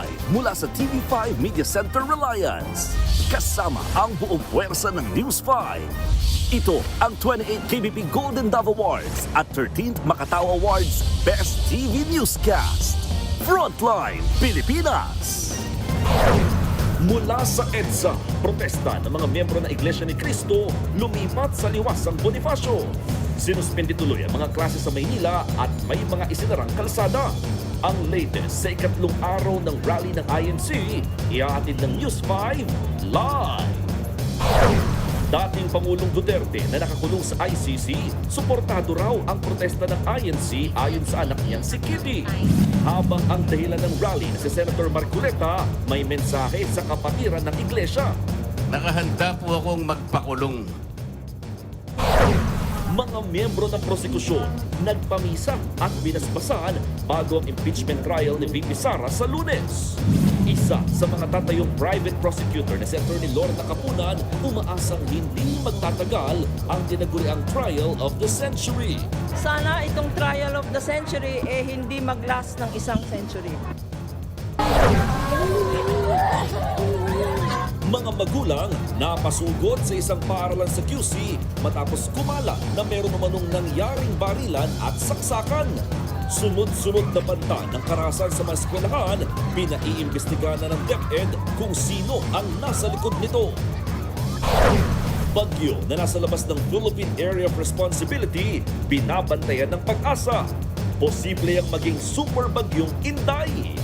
Live mula sa TV5 Media Center Reliance. Kasama ang buong puwersa ng News 5. Ito ang 28th KBP Golden Dove Awards at 13th Makatao Awards Best TV Newscast. Frontline Pilipinas! Mula sa EDSA, protesta ng mga miyembro ng Iglesia ni Cristo lumipat sa Liwasang Bonifacio. Sinuspindi tuloy ang mga klase sa Maynila at may mga isinarang kalsada. Ang latest sa ikatlong araw ng rally ng INC, ihahatid ng News 5 live. Dating Pangulong Duterte na nakakulong sa ICC, suportado raw ang protesta ng INC ayon sa anak niyang si Kitty. Habang ang dahilan ng rally na si Senator Marcoleta may mensahe sa kapatiran ng iglesia. Nakahanda po akong magpakulong. Mga miyembro ng prosekusyon nagpamisa at binasbasan bago ang impeachment trial ni VP Sara sa Lunes. Isa sa mga tatayong private prosecutor na si Atty. Lorna Capunan umaasang hindi magtatagal ang tinaguriang trial of the century. Sana itong trial of the century hindi mag-last ng isang century. Mga magulang napasugod sa isang paaralan sa QC matapos kumala na meron namanong nangyaring barilan at saksakan. Sunod-sunod na banta ng karahasan sa mga eskwelahan, pinaiimbestigahan na ng DepEd kung sino ang nasa likod nito. Bagyo na nasa labas ng Philippine Area of Responsibility, binabantayan ng Pag-asa. Posible ang maging super bagyong Inday.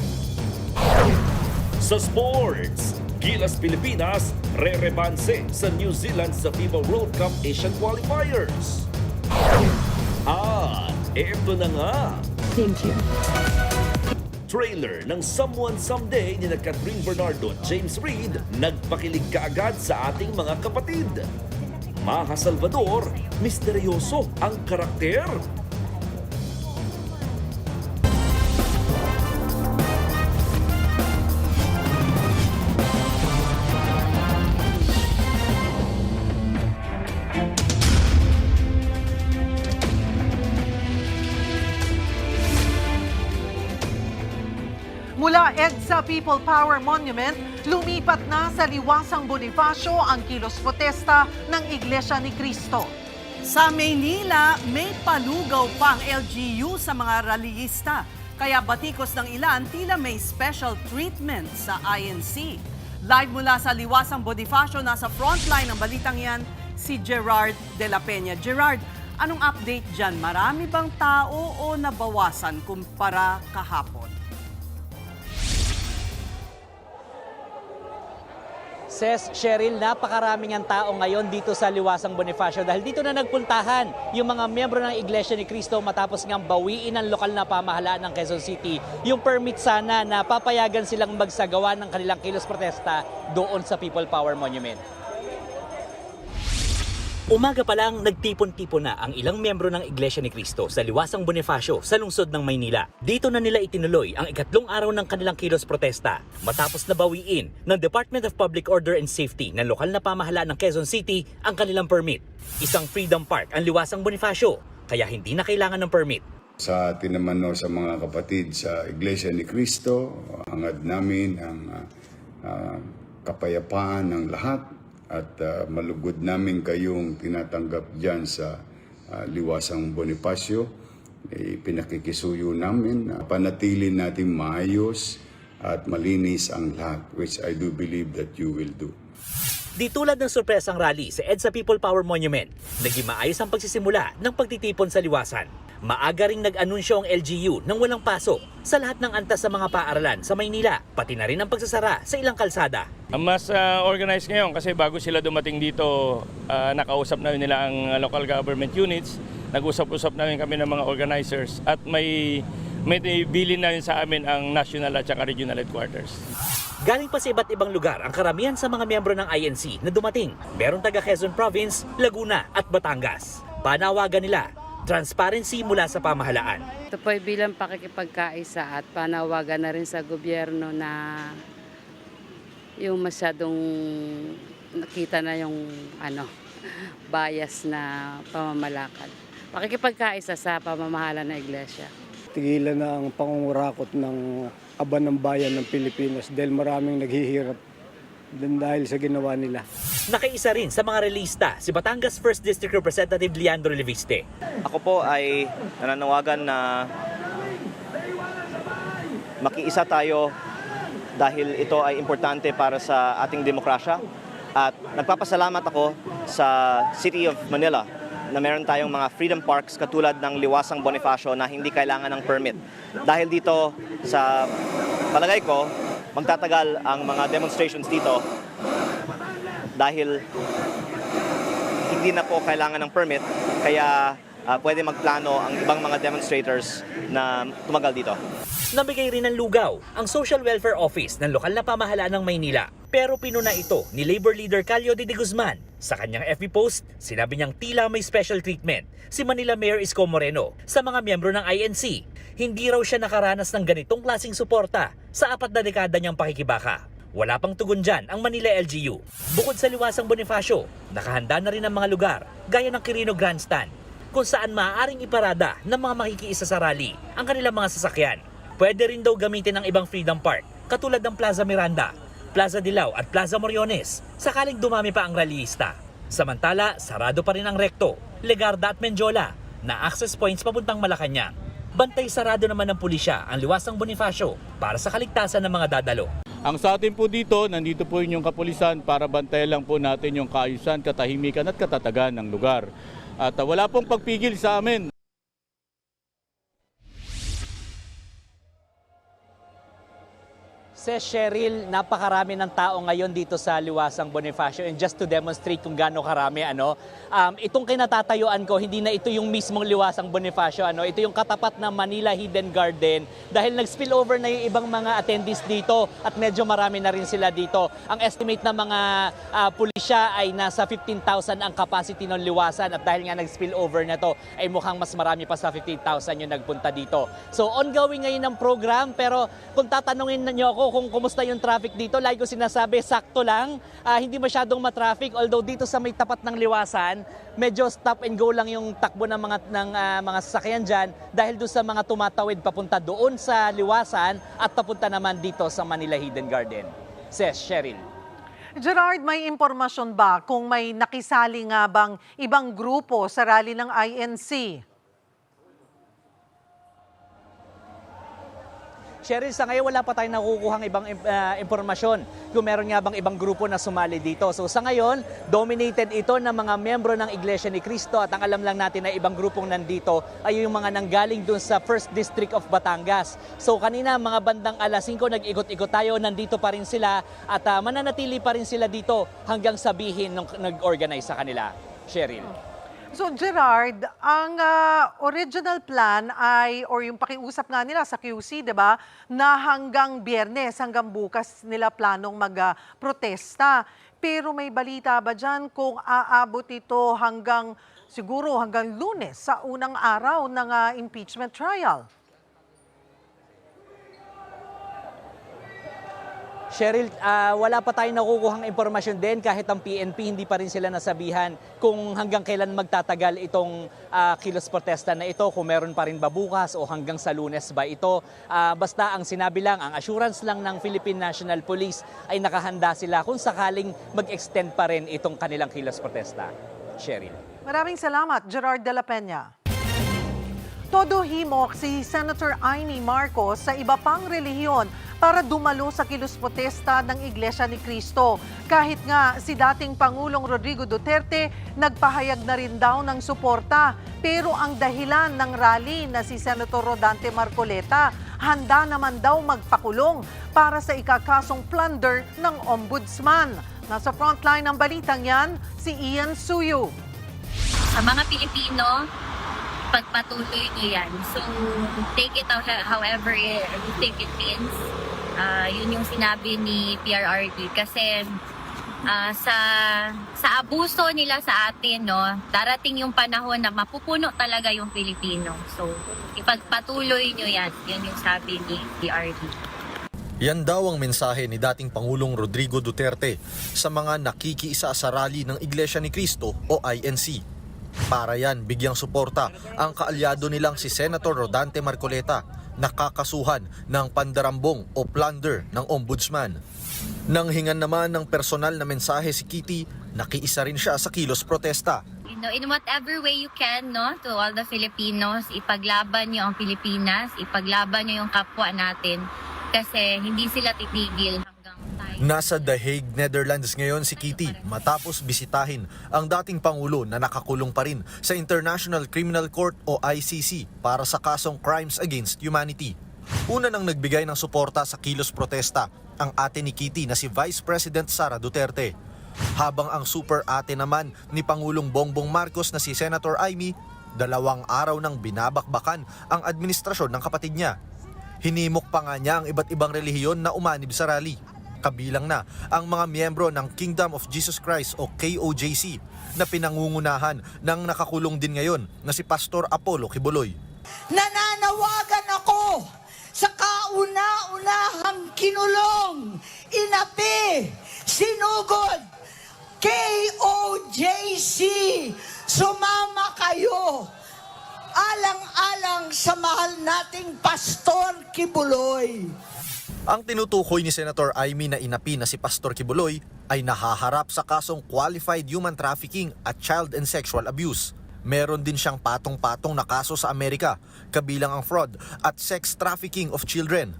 Sa sports, Gilas Pilipinas, re-rebanse sa New Zealand sa FIBA World Cup Asian Qualifiers. At eto na nga. Thank you. Trailer ng Someone Someday ni Catherine Bernardo at James Reid nagpakilig kaagad sa ating mga kapatid. Maha Salvador, misteryoso ang karakter. Mula EDSA People Power Monument, lumipat na sa Liwasang Bonifacio ang kilos protesta ng Iglesia ni Cristo. Sa Maynila, may palugaw pang LGU sa mga rallyista. Kaya batikos ng ilan, tila may special treatment sa INC. Live mula sa Liwasang Bonifacio, nasa frontline ng balitang yan, si Gerard de la Peña. Gerard, anong update dyan? Marami bang tao o nabawasan kumpara kahapon? Ses, Cheryl, napakaraming ang tao ngayon dito sa Liwasang Bonifacio dahil dito na nagpuntahan yung mga miyembro ng Iglesia ni Cristo matapos ngang bawiin ng lokal na pamahalaan ng Quezon City yung permit sana na papayagan silang magsagawa ng kanilang kilos protesta doon sa People Power Monument. Umaga pa lang, nagtipon-tipon na ang ilang miyembro ng Iglesia ni Cristo sa Liwasang Bonifacio sa lungsod ng Maynila. Dito na nila itinuloy ang ikatlong araw ng kanilang kilos protesta matapos na bawiin ng Department of Public Order and Safety ng lokal na pamahalaan ng Quezon City ang kanilang permit. Isang Freedom Park ang Liwasang Bonifacio, kaya hindi na kailangan ng permit. Sa atin naman sa mga kapatid sa Iglesia ni Cristo, hangad namin ang kapayapaan ng lahat. At malugod namin kayong tinatanggap dyan sa Liwasang Bonifacio. Pinakikisuyo namin na panatilin natin maayos at malinis ang lahat, which I do believe that you will do. Di tulad ng sorpresang rally sa EDSA People Power Monument, naging maayos ang pagsisimula ng pagtitipon sa liwasan. Maaga ring nag-anunsyo ang LGU ng walang pasok sa lahat ng antas sa mga paaralan sa Maynila, pati na rin ang pagsasara sa ilang kalsada. Mas organized ngayon kasi bago sila dumating dito, nakausap na nila ang local government units, nag-usap-usap na rin kami ng mga organizers at may bilin na rin sa amin ang national at saka regional headquarters. Galing pa sa iba't ibang lugar ang karamihan sa mga miyembro ng INC na dumating. Meron taga Quezon Province, Laguna at Batangas. Panawagan nila, transparency mula sa pamahalaan. Ito po ay bilang pakikipagkaisa at panawagan na rin sa gobyerno na yung masyadong nakita na yung bias na pamamalakad. Pakikipagkaisa sa pamamahala ng iglesia. Tigilan na ang pangungurakot ng aba ng bayan ng Pilipinas dahil maraming naghihirap din dahil sa ginawa nila. Nakiisa rin sa mga relista si Batangas 1st District Representative Leandro Leviste. Ako po ay nananawagan na makiisa tayo dahil ito ay importante para sa ating demokrasya. At nagpapasalamat ako sa City of Manila na meron tayong mga freedom parks katulad ng Liwasang Bonifacio na hindi kailangan ng permit. Dahil dito sa palagay ko, magtatagal ang mga demonstrations dito dahil hindi na po kailangan ng permit, kaya pwede magplano ang ibang mga demonstrators na tumagal dito. Nabigay rin ng lugaw ang Social Welfare Office ng lokal na pamahalaan ng Maynila. Pero pinuna ito ni Labor Leader Calio de Guzman. Sa kanyang FB post, sinabi niyang tila may special treatment si Manila Mayor Isko Moreno sa mga miyembro ng INC. Hindi raw siya nakaranas ng ganitong klaseng suporta sa 4 na dekada niyang pakikibaka. Wala pang tugon dyan ang Manila LGU. Bukod sa Liwasang Bonifacio, nakahanda na rin ang mga lugar gaya ng Quirino Grandstand kung saan maaaring iparada ng mga makikiisa sa rally ang kanilang mga sasakyan. Pwede rin daw gamitin ng ibang Freedom Park katulad ng Plaza Miranda, Plaza Dilao at Plaza Moriones sakaling dumami pa ang rallyista. Samantala, sarado pa rin ang Recto, Legarda at Menjola na access points papuntang Malacanang. Bantay sarado naman ng pulisya ang Liwasang Bonifacio para sa kaligtasan ng mga dadalo. Ang sa atin po dito, nandito po inyong kapulisan para bantayan lang po natin yung kaayusan, katahimikan at katatagan ng lugar. At wala pong pagpigil sa amin. Says Cheryl, napakarami ng tao ngayon dito sa Liwasang Bonifacio, and just to demonstrate kung gaano karami, itong kinatatayuan ko, hindi na ito yung mismong Liwasang Bonifacio, ito yung katapat na Manila Hidden Garden dahil nag-spill over na yung ibang mga attendees dito at medyo marami na rin sila dito. Ang estimate ng mga pulisya ay nasa 15,000 ang capacity ng Liwasan at dahil nga nag-spill over na to ay mukhang mas marami pa sa 15,000 yung nagpunta dito. So ongoing ngayon ang program, pero kung tatanungin niyo ako kung kumusta yung traffic dito, like ko sinasabi, sakto lang, hindi masyadong matraffic, although dito sa may tapat ng Liwasan, medyo stop and go lang yung takbo ng mga sasakyan dyan dahil doon sa mga tumatawid papunta doon sa Liwasan at papunta naman dito sa Manila Hidden Garden. Says Cheryl. Gerard, may impormasyon ba kung may nakisali nga bang ibang grupo sa rally ng INC? Cheryl, sa ngayon wala pa tayong nakukuhang ibang impormasyon kung meron nga bang ibang grupo na sumali dito. So sa ngayon, dominated ito ng mga miyembro ng Iglesia ni Cristo at ang alam lang natin na ibang grupong nandito ay yung mga nanggaling dun sa 1st District of Batangas. So kanina mga bandang alas 5 nag-ikot-ikot tayo, nandito pa rin sila at mananatili pa rin sila dito hanggang sabihin nung nag-organize sa kanila. Cheryl. So Gerard, ang original plan ay, or yung pakiusap nga nila sa QC, di ba, na hanggang Biyernes, hanggang bukas nila planong mag-protesta. Pero may balita ba dyan kung aabot ito siguro hanggang Lunes sa unang araw ng impeachment trial? Cheryl, wala pa tayong nakukuhang impormasyon din kahit ang PNP hindi pa rin sila nasabihan kung hanggang kailan magtatagal itong kilos protesta na ito, kung meron pa rin ba bukas o hanggang sa Lunes ba ito. Basta ang sinabi lang, ang assurance lang ng Philippine National Police ay nakahanda sila kung sakaling mag-extend pa rin itong kanilang kilos protesta. Cheryl. Maraming salamat, Gerard de la Peña. Todo himok si Senator Amy Marcos sa iba pang relihiyon para dumalo sa kilos protesta ng Iglesia ni Cristo. Kahit nga si dating Pangulong Rodrigo Duterte nagpahayag na rin daw ng suporta. Pero ang dahilan ng rally na si Senator Rodante Marcoleta, handa naman daw magpakulong para sa ikakasong plunder ng Ombudsman. Nasa frontline ng balitang yan, si Ian Suyu. Sa mga Pilipino, pagpatuloy nyo yan. So, take it out however you think it means. Yun yung sinabi ni PRRD. Kasi sa abuso nila sa atin, no, darating yung panahon na mapupuno talaga yung Pilipino. So, ipagpatuloy nyo yan. Yun yung sabi ni PRRD. Yan daw ang mensahe ni dating Pangulong Rodrigo Duterte sa mga nakikiisa sa rally ng Iglesia ni Cristo o INC. Para yan, bigyang suporta ang kaalyado nilang si Senator Rodante Marcoleta nakakasuhan ng pandarambong o plunder ng ombudsman. Nang hingan naman ng personal na mensahe si Kitty, nakiisa rin siya sa kilos protesta. You know, in whatever way you can, no, to all the Filipinos, ipaglaban niyo ang Pilipinas, ipaglaban niyo yung kapwa natin kasi hindi sila titigil hanggang tayo. Nasa The Hague, Netherlands ngayon si Kitty matapos bisitahin ang dating Pangulo na nakakulong pa rin sa International Criminal Court o ICC para sa kasong Crimes Against Humanity. Una nang nagbigay ng suporta sa kilos protesta ang ate ni Kitty na si Vice President Sara Duterte. Habang ang super ate naman ni Pangulong Bongbong Marcos na si Senator Amy, 2 araw nang binabakbakan ang administrasyon ng kapatid niya. Hinimok pa nga niya ang iba't ibang relihiyon na umanib sa rally. Kabilang na ang mga miyembro ng Kingdom of Jesus Christ o KOJC na pinangungunahan ng nakakulong din ngayon na si Pastor Apollo Kibuloy. Nananawagan ako sa kauna-unahang kinulong, inapi, sinugod, KOJC, sumama kayo, alang-alang sa mahal nating Pastor Kibuloy. Ang tinutukoy ni Senator Amy na inapi na si Pastor Kibuloy ay nahaharap sa kasong qualified human trafficking at child and sexual abuse. Meron din siyang patong-patong na kaso sa Amerika, kabilang ang fraud at sex trafficking of children.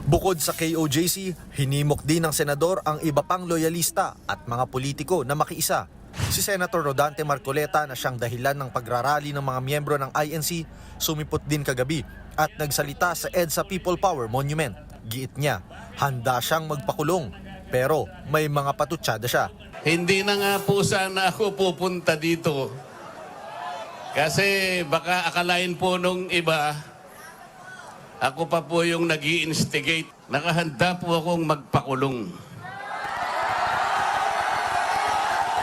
Bukod sa KOJC, hinimok din ng senador ang iba pang loyalista at mga politiko na makiisa. Si Senator Rodante Marcoleta na siyang dahilan ng pagrarally ng mga miyembro ng INC, sumipot din kagabi at nagsalita sa EDSA People Power Monument. Giit niya, handa siyang magpakulong pero may mga patutsada siya. Hindi na nga po sana ako pupunta dito. Kasi baka akalain po nung iba, ako pa po yung nag-i-instigate. Nakahanda po akong magpakulong.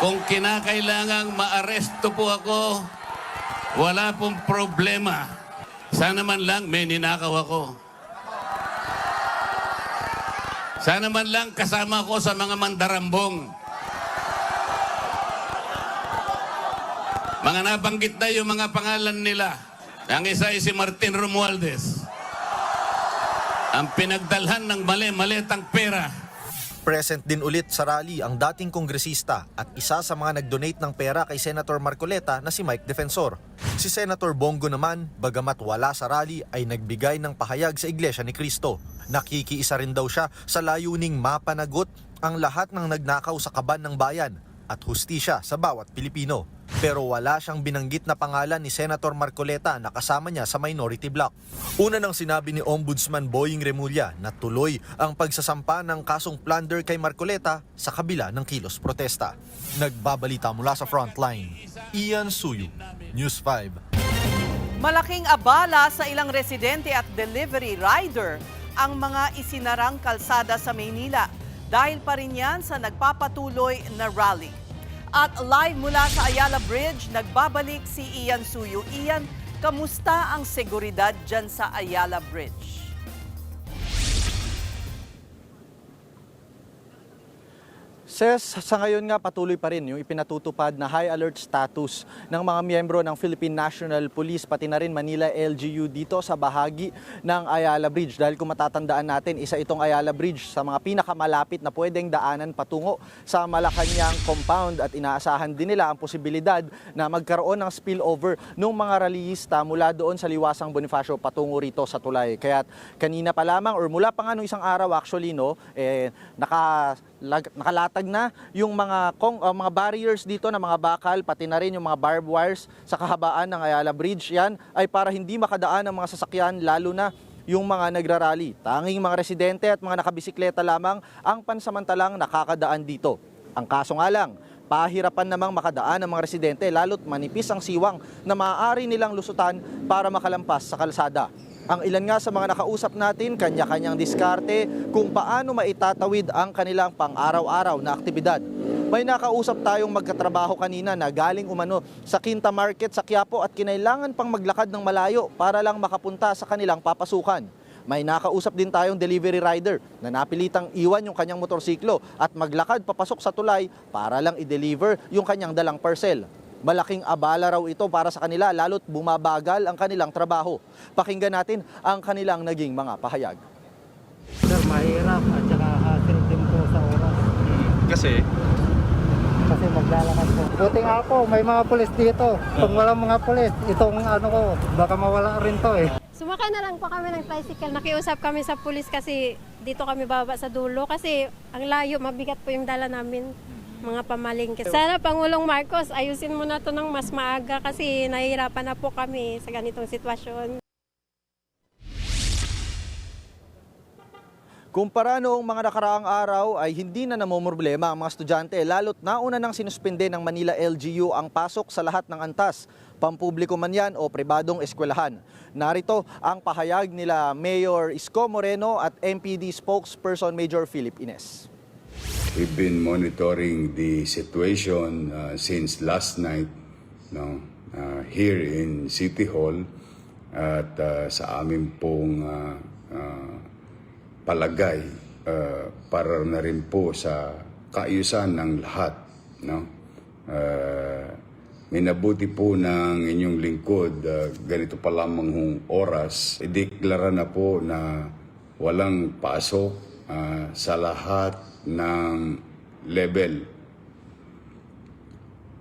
Kung kinakailangang maaresto po ako, wala pong problema. Sana man lang may ninakaw ako. Sana man lang kasama ko sa mga mandarambong. Mga nabanggit na yung mga pangalan nila. Ang isa ay si Martin Romualdez. Ang pinagdalhan ng mali-malitang pera. Present din ulit sa rally ang dating kongresista at isa sa mga nag-donate ng pera kay Senator Marcoleta na si Mike Defensor. Si Senator Bongo naman, bagamat wala sa rally, ay nagbigay ng pahayag sa Iglesia ni Cristo. Nakikiisa rin daw siya sa layuning mapanagot ang lahat ng nagnakaw sa kaban ng bayan at hustisya sa bawat Pilipino. Pero wala siyang binanggit na pangalan ni Senator Marcoleta na kasama niya sa minority bloc. Una nang sinabi ni Ombudsman Boying Remulla na tuloy ang pagsasampa ng kasong plunder kay Marcoleta sa kabila ng kilos protesta. Nagbabalita mula sa Frontline, Ian Suyu, News 5. Malaking abala sa ilang residente at delivery rider ang mga isinarang kalsada sa Maynila dahil pa rin yan sa nagpapatuloy na rally. At live mula sa Ayala Bridge, nagbabalik si Ian Suyu. Ian, kamusta ang seguridad dyan sa Ayala Bridge? Ses, sa ngayon nga patuloy pa rin yung ipinatutupad na high alert status ng mga miyembro ng Philippine National Police pati na rin Manila LGU dito sa bahagi ng Ayala Bridge. Dahil kung matatandaan natin, isa itong Ayala Bridge sa mga pinakamalapit na pwedeng daanan patungo sa Malacanang compound at inaasahan din nila ang posibilidad na magkaroon ng spillover ng mga rallyista mula doon sa Liwasang Bonifacio patungo rito sa tulay. Kaya kanina pa lamang or mula pa nga nung isang araw actually nakalatag na yung mga barriers dito na mga bakal, pati na rin yung mga barbed wires sa kahabaan ng Ayala Bridge. Yan ay para hindi makadaan ang mga sasakyan, lalo na yung mga nagrarally. Tanging mga residente at mga nakabisikleta lamang ang pansamantalang nakakadaan dito. Ang kaso nga lang, pahirapan namang makadaan ang mga residente lalo't manipis ang siwang na maaari nilang lusutan para makalampas sa kalsada. Ang ilan nga sa mga nakausap natin, kanya-kanyang diskarte kung paano maitatawid ang kanilang pang-araw-araw na aktibidad. May nakausap tayong magkatrabaho kanina na galing umano sa Quinta Market sa Quiapo at kinailangan pang maglakad ng malayo para lang makapunta sa kanilang papasukan. May nakausap din tayong delivery rider na napilitang iwan yung kanyang motorsiklo at maglakad papasok sa tulay para lang i-deliver yung kanyang dalang parcel. Malaking abala raw ito para sa kanila lalo't bumabagal ang kanilang trabaho. Pakinggan natin ang kanilang naging mga pahayag. Sir, mahirap at saka hassle din po sa oras. Kasi maglalakad po. Buti nga po, may mga pulis dito. Kung walang mga pulis, itong ano ko, baka mawala rin to eh. Sumakay na lang po kami ng tricycle. Nakiusap kami sa pulis kasi dito kami baba sa dulo kasi ang layo, mabigat po yung dala namin, mga pamalingke. Sana Pangulong Marcos, ayusin mo na to ng mas maaga kasi nahihirapan na po kami sa ganitong sitwasyon. kumpara noong mga nakaraang araw ay hindi na namomroblema ang mga estudyante lalo't nauna nang sinuspende ng Manila LGU ang pasok sa lahat ng antas, pampubliko man yan o pribadong eskwelahan. Narito ang pahayag nila Mayor Isko Moreno at MPD spokesperson Major Philip Ines. We've been monitoring the situation since last night here in City Hall at sa amin pong palagay para na rin po sa kaayusan ng lahat. Minabuti po ng inyong lingkod, ganito pa lamang hong oras, ideklara na po na walang pasok sa lahat ng level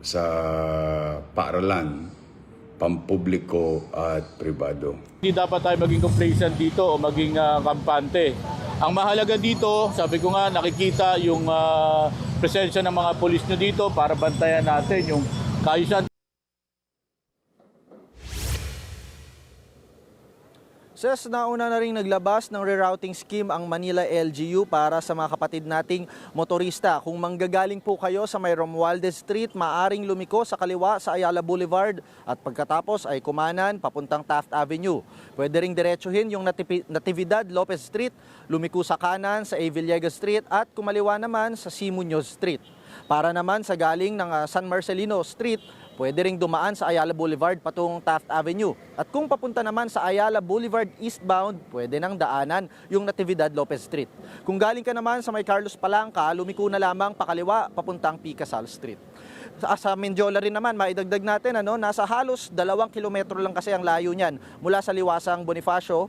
sa paaralan, pampubliko at pribado. Hindi dapat tayo maging complacent dito o maging kampante. Ang mahalaga dito, sabi ko nga, nakikita yung presensya ng mga pulis nyo dito para bantayan natin yung kaayusan. Ses, nauna na rin naglabas ng rerouting scheme ang Manila LGU para sa mga kapatid nating motorista. Kung manggagaling po kayo sa may Romualdez Street, maaring lumiko sa kaliwa sa Ayala Boulevard at pagkatapos ay kumanan papuntang Taft Avenue. Pwede ring diretsuhin yung Natividad Lopez Street, lumiko sa kanan sa A. Villegas Street at kumaliwa naman sa C. Muñoz Street. Para naman sa galing ng San Marcelino Street, pwede ring dumaan sa Ayala Boulevard patungong Taft Avenue. At kung papunta naman sa Ayala Boulevard eastbound, pwede nang daanan yung Natividad Lopez Street. Kung galing ka naman sa may Carlos Palanca, lumiko na lamang pakaliwa papuntang Picasal Street. Sa Mendiola rin naman, maidagdag natin, nasa halos 2 kilometro lang kasi ang layo niyan. Mula sa liwasang Bonifacio,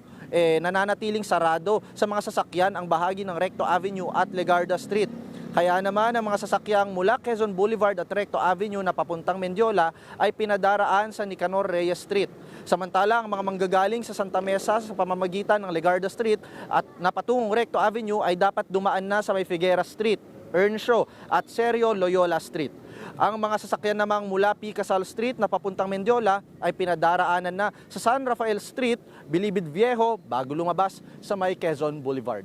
nananatiling sarado sa mga sasakyan ang bahagi ng Recto Avenue at Legarda Street. Kaya naman ang mga sasakyang mula Quezon Boulevard at Recto Avenue na papuntang Mendiola ay pinadaraan sa Nicanor Reyes Street. Samantala, ang mga manggagaling sa Santa Mesa sa pamamagitan ng Legarda Street at napatungong Recto Avenue ay dapat dumaan na sa may Figueras Street, Earnshaw at Sergio Loyola Street. Ang mga sasakyan namang mula Picasal Street na papuntang Mendiola ay pinadaraanan na sa San Rafael Street, Bilibid Viejo bago lumabas sa may Quezon Boulevard.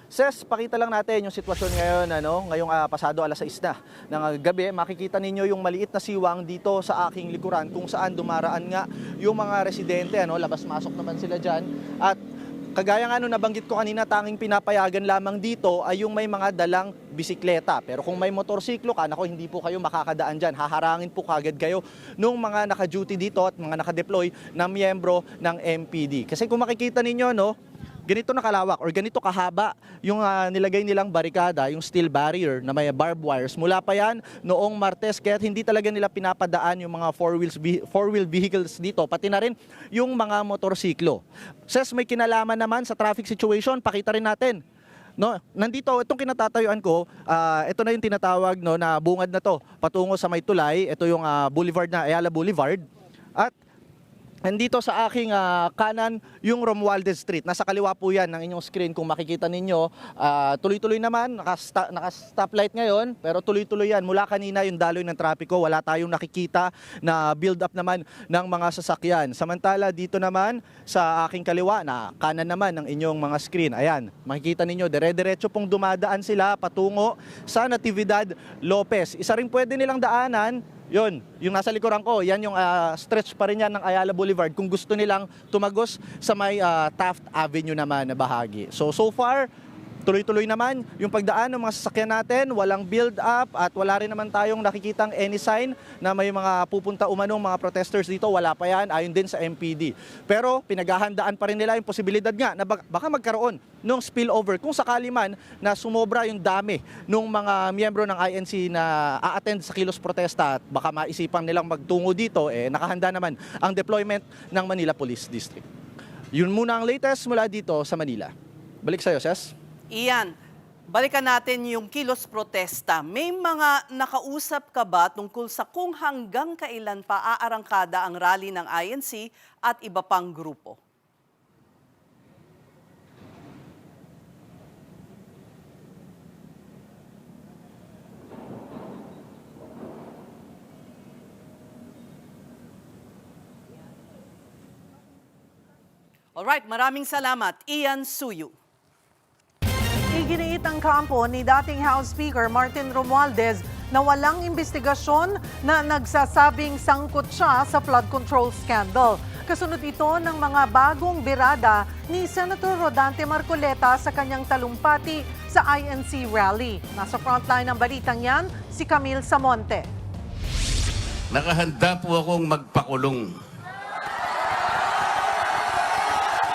Ses, pakita lang natin yung sitwasyon ngayon, ngayong pasado alas 6 na ng gabi. Makikita ninyo yung maliit na siwang dito sa aking likuran kung saan dumaraan nga yung mga residente, labas-masok naman sila dyan. At kagaya nga nabanggit ko kanina, tanging pinapayagan lamang dito ay yung may mga dalang bisikleta. Pero kung may motorsiklo ka, hindi po kayo makakadaan dyan. Haharangin po kagad kayo nung mga naka-duty dito at mga naka-deploy na miyembro ng MPD. Kasi kung makikita ninyo, ganito na kalawak or ganito kahaba yung nilagay nilang barikada, yung steel barrier na may barbed wires. Mula pa yan noong Martes, kaya hindi talaga nila pinapadaan yung mga four-wheel vehicles dito, pati na rin yung mga motorsiklo. Ses, may kinalaman naman sa traffic situation, pakita rin natin. Nandito, itong kinatatayuan ko, ito na yung tinatawag na bungad na to, patungo sa may tulay, ito yung boulevard na Ayala Boulevard. At nandito sa aking kanan yung Romualdez Street. Nasa kaliwa po yan ng inyong screen kung makikita ninyo. Tuloy-tuloy naman, naka-stoplight ngayon, pero tuloy-tuloy yan. Mula kanina yung daloy ng trapiko, wala tayong nakikita na build-up naman ng mga sasakyan. Samantala dito naman sa aking kaliwa, na kanan naman ng inyong mga screen. Ayan, makikita ninyo, dire-diretso pong dumadaan sila patungo sa Natividad Lopez. Isa rin pwede nilang daanan, yun, yung nasa likuran ko, yan yung stretch pa rin yan ng Ayala Boulevard kung gusto nilang tumagos sa may Taft Avenue naman na bahagi. So far, Tuloy-tuloy naman yung pagdaan ng mga sasakyan natin, walang build-up at wala rin naman tayong nakikitang any sign na may mga pupunta umanong mga protesters dito. Wala pa yan, ayon din sa MPD. Pero pinaghahandaan pa rin nila yung posibilidad nga na baka magkaroon ng spillover kung sakali man na sumobra yung dami ng mga miyembro ng INC na a-attend sa kilos protesta at baka maisipang nilang magtungo dito, nakahanda naman ang deployment ng Manila Police District. Yun muna ang latest mula dito sa Manila. Balik sa'yo, Ses. Iyan, balikan natin yung kilos protesta. May mga nakausap ka ba tungkol sa kung hanggang kailan pa aarangkada ang rally ng INC at iba pang grupo? Alright, maraming salamat. Ian Suyu. Iginiit ang kampo ni dating House Speaker Martin Romualdez na walang investigasyon na nagsasabing sangkot siya sa flood control scandal. Kasunod ito ng mga bagong birada ni Senator Rodante Marcoleta sa kanyang talumpati sa INC rally. Nasa frontline ng balitang yan, si Camille Samonte. Nakahanda po akong magpakulong.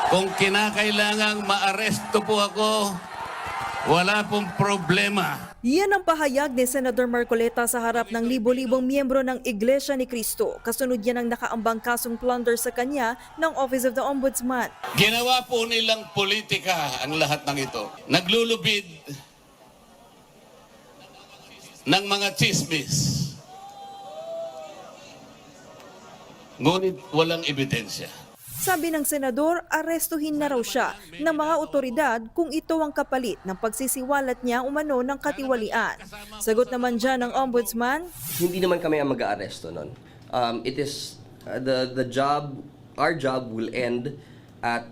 Kung kinakailangang maaresto po ako, wala pong problema. Yan ang pahayag ni Senador Marcoleta sa harap ng libo-libong miyembro ng Iglesia ni Cristo. Kasunod yan ang nakaambang kasong plunder sa kanya ng Office of the Ombudsman. Ginawa po nilang politika ang lahat ng ito. Naglulubid ng mga chismis. Ngunit walang ebidensya. Sabi ng senador, arestuhin na raw siya ng mga otoridad kung ito ang kapalit ng pagsisiwalat niya umano ng katiwalian. Sagot naman dyan ng ombudsman, hindi naman kami ang mag-aaresto nun. It is our job will end at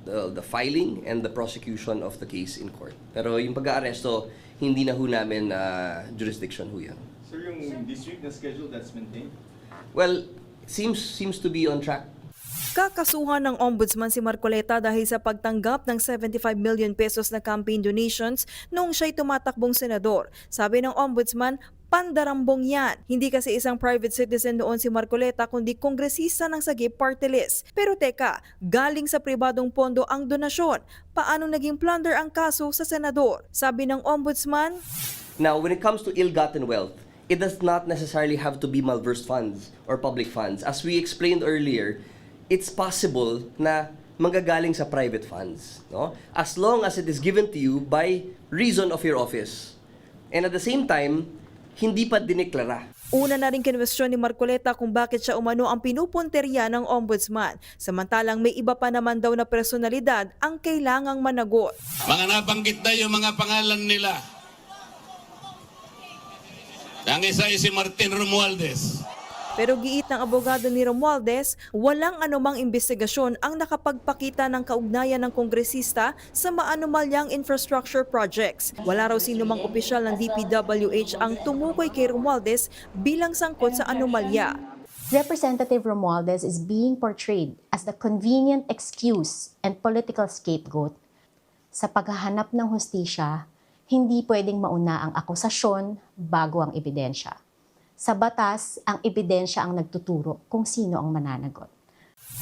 the filing and the prosecution of the case in court. Pero yung pag-aaresto, hindi na ho namin jurisdiction ho yan. Sir, yung district na schedule that's maintained? Well, seems to be on track. kakasuhan ng ombudsman si Marcoleta dahil sa pagtanggap ng 75 million pesos na campaign donations noong siya'y tumatakbong senador. Sabi ng ombudsman, pandarambong yan. Hindi kasi isang private citizen doon si Marcoleta kundi kongresista ng Sagip Party List. Pero teka, galing sa pribadong pondo ang donasyon. Paano naging plunder ang kaso sa senador? Sabi ng ombudsman, now, when it comes to ill-gotten wealth, it does not necessarily have to be malversed funds or public funds. As we explained earlier, it's possible na manggagaling sa private funds, no? As long as it is given to you by reason of your office. And at the same time, hindi pa dineklara. Una na rin kinwestiyon ni Marcoleta kung bakit siya umano ang pinupunterya ng ombudsman. Samantalang may iba pa naman daw na personalidad ang kailangang managot. Mga nabanggit na yung mga pangalan nila. Ang isa ay si Martin Romualdez. Pero giit ng abogado ni Romualdez, walang anumang investigasyon ang nakapagpakita ng kaugnayan ng kongresista sa maanumalyang infrastructure projects. Wala raw sinumang opisyal ng DPWH ang tumukoy kay Romualdez bilang sangkot sa anomalya. Representative Romualdez is being portrayed as the convenient excuse and political scapegoat. Sa paghahanap ng hustisya, hindi pwedeng mauna ang akusasyon bago ang ebidensya. Sa batas, ang ebidensya ang nagtuturo kung sino ang mananagot.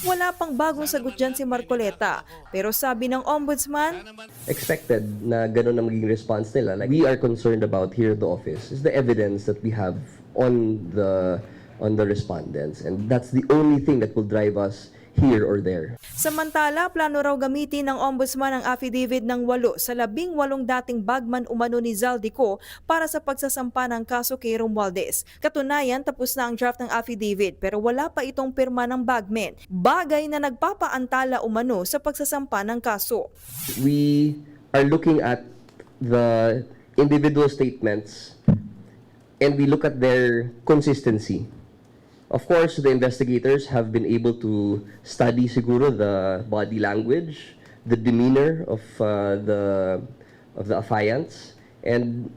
Wala pang bagong sagot dyan si Marcoleta. Pero sabi ng ombudsman, Expected na gano'n na maging response nila. Like, we are concerned about here at the office is the evidence that we have on the respondents. And that's the only thing that will drive us here or there. Samantala, plano raw gamitin ng ombudsman ang affidavit ng 8 sa 18 dating bagman umano ni Zaldico para sa pagsasampa ng kaso kay Romualdez. Katunayan, tapos na ang draft ng affidavit pero wala pa itong pirma ng bagman. Bagay na nagpapaantala umano sa pagsasampa ng kaso. We are looking at the individual statements and we look at their consistency. Of course, the investigators have been able to study siguro the body language, the demeanor of the affiants, and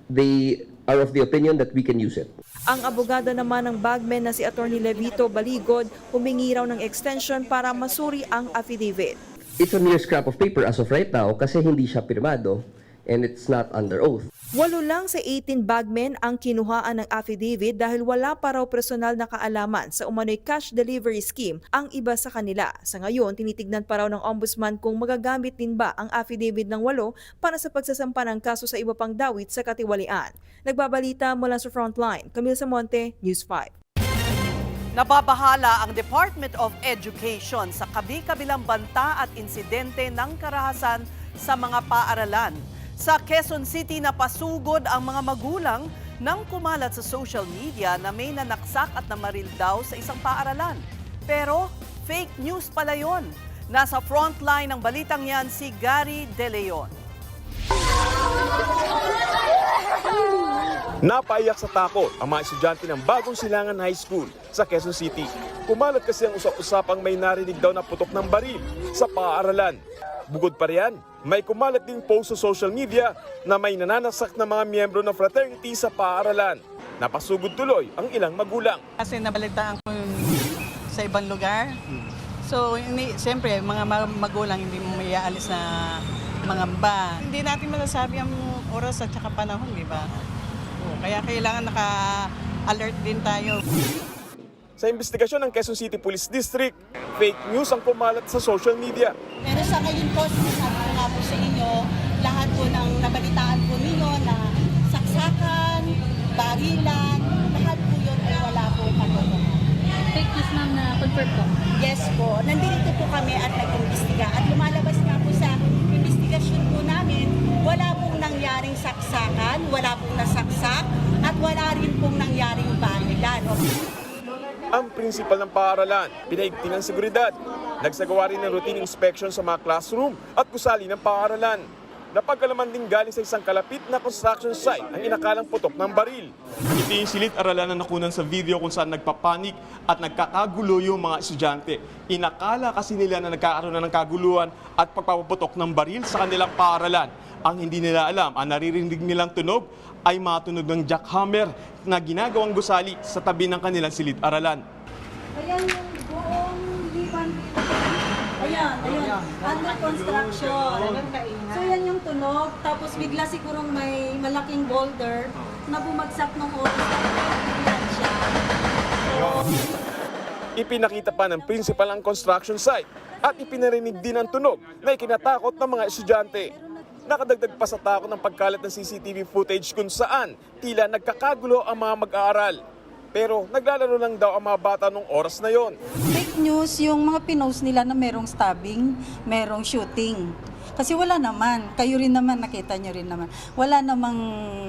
they are of the opinion that we can use it. Ang abogado naman ng bagman na si Attorney Levito Baligod humingi raw ng extension para masuri ang affidavit. It's a mere scrap of paper as of right now kasi hindi siya pirmado. and it's not under oath. 8 lang sa 18 bagmen ang kinuhaan ng affidavit dahil wala pa raw personal na kaalaman sa umano'y cash delivery scheme ang iba sa kanila. Sa ngayon, tinitignan pa raw ng ombudsman kung magagamit din ba ang affidavit ng 8 para sa pagsasampa ng kaso sa iba pang dawit sa katiwalian. Nagbabalita mula sa Frontline, Camille Samonte, News 5. Nababahala ang Department of Education sa kabi-kabilang banta at insidente ng karahasan sa mga paaralan. Sa Quezon City, napasugod ang mga magulang nang kumalat sa social media na may nanaksak at namaril daw sa isang paaralan. Pero fake news pala yon. Nasa frontline ng balitang yan si Gary De Leon. Napaiyak sa takot ang mga estudyante ng Bagong Silangan High School sa Quezon City. Kumalat kasi ang usap-usapang may narinig daw na putok ng baril sa paaralan. Bukod pa riyan, may kumalat ding post sa social media na may nananaksak na mga miyembro ng fraternity sa paaralan. Napasugod tuloy ang ilang magulang. Kasi nabalitaan ko sa ibang lugar. So, siyempre, mga magulang hindi mo may aalis na mangamba. Hindi natin masasabi ang oras at saka panahon, di ba? Kaya kailangan naka-alert din tayo. Sa investigasyon ng Quezon City Police District, fake news ang kumalat sa social media. Pero sa ngayon po, sinasabi ko nga po sa inyo, lahat po ng nabalitaan po ninyo na saksakan, barilan, lahat po yun ay wala po katotohanan. Fake news ma'am na confirm po? Yes po. Nandito po kami at nag-imbestiga. At lumalabas nga po sa investigasyon po namin, wala pong nangyaring saksakan, wala pong nasaksak, at wala rin pong nangyaring barilan. Ang prinsipal ng paaralan, pinaigting ng seguridad. Nagsagawa rin ng routine inspection sa mga classroom at gusali ng paaralan. Napagkalaman din galing sa isang kalapit na construction site ang inakalang putok ng baril. Ito yung silid-aralan na nakunan sa video kung saan nagpapanik at nagkakagulo yung mga estudyante. Inakala kasi nila na nagkakaroon na ng kaguluhan at pagpapaputok ng baril sa kanilang paaralan. Ang hindi nila alam, ang naririnig nilang tunog ay matunog ng jackhammer na ginagawang gusali sa tabi ng kanilang silid-aralan. Ayan yung buong liban. Ayan. Under construction. So yan yung tunog. Tapos bigla sigurong may malaking boulder na bumagsak ng oras. Biglan siya. Ipinakita pa ng principal ang construction site at ipinarinig din ang tunog na ikinatakot ng mga estudyante. Nakadagdag pa sa takot ng pagkalat ng CCTV footage kung saan tila nagkakagulo ang mga mag-aaral. Pero naglalaro lang daw ang mga bata nung oras na yon. Fake news yung mga pinost nila na merong stabbing, merong shooting. Kasi wala naman. Kayo rin naman, nakita nyo rin naman. Wala namang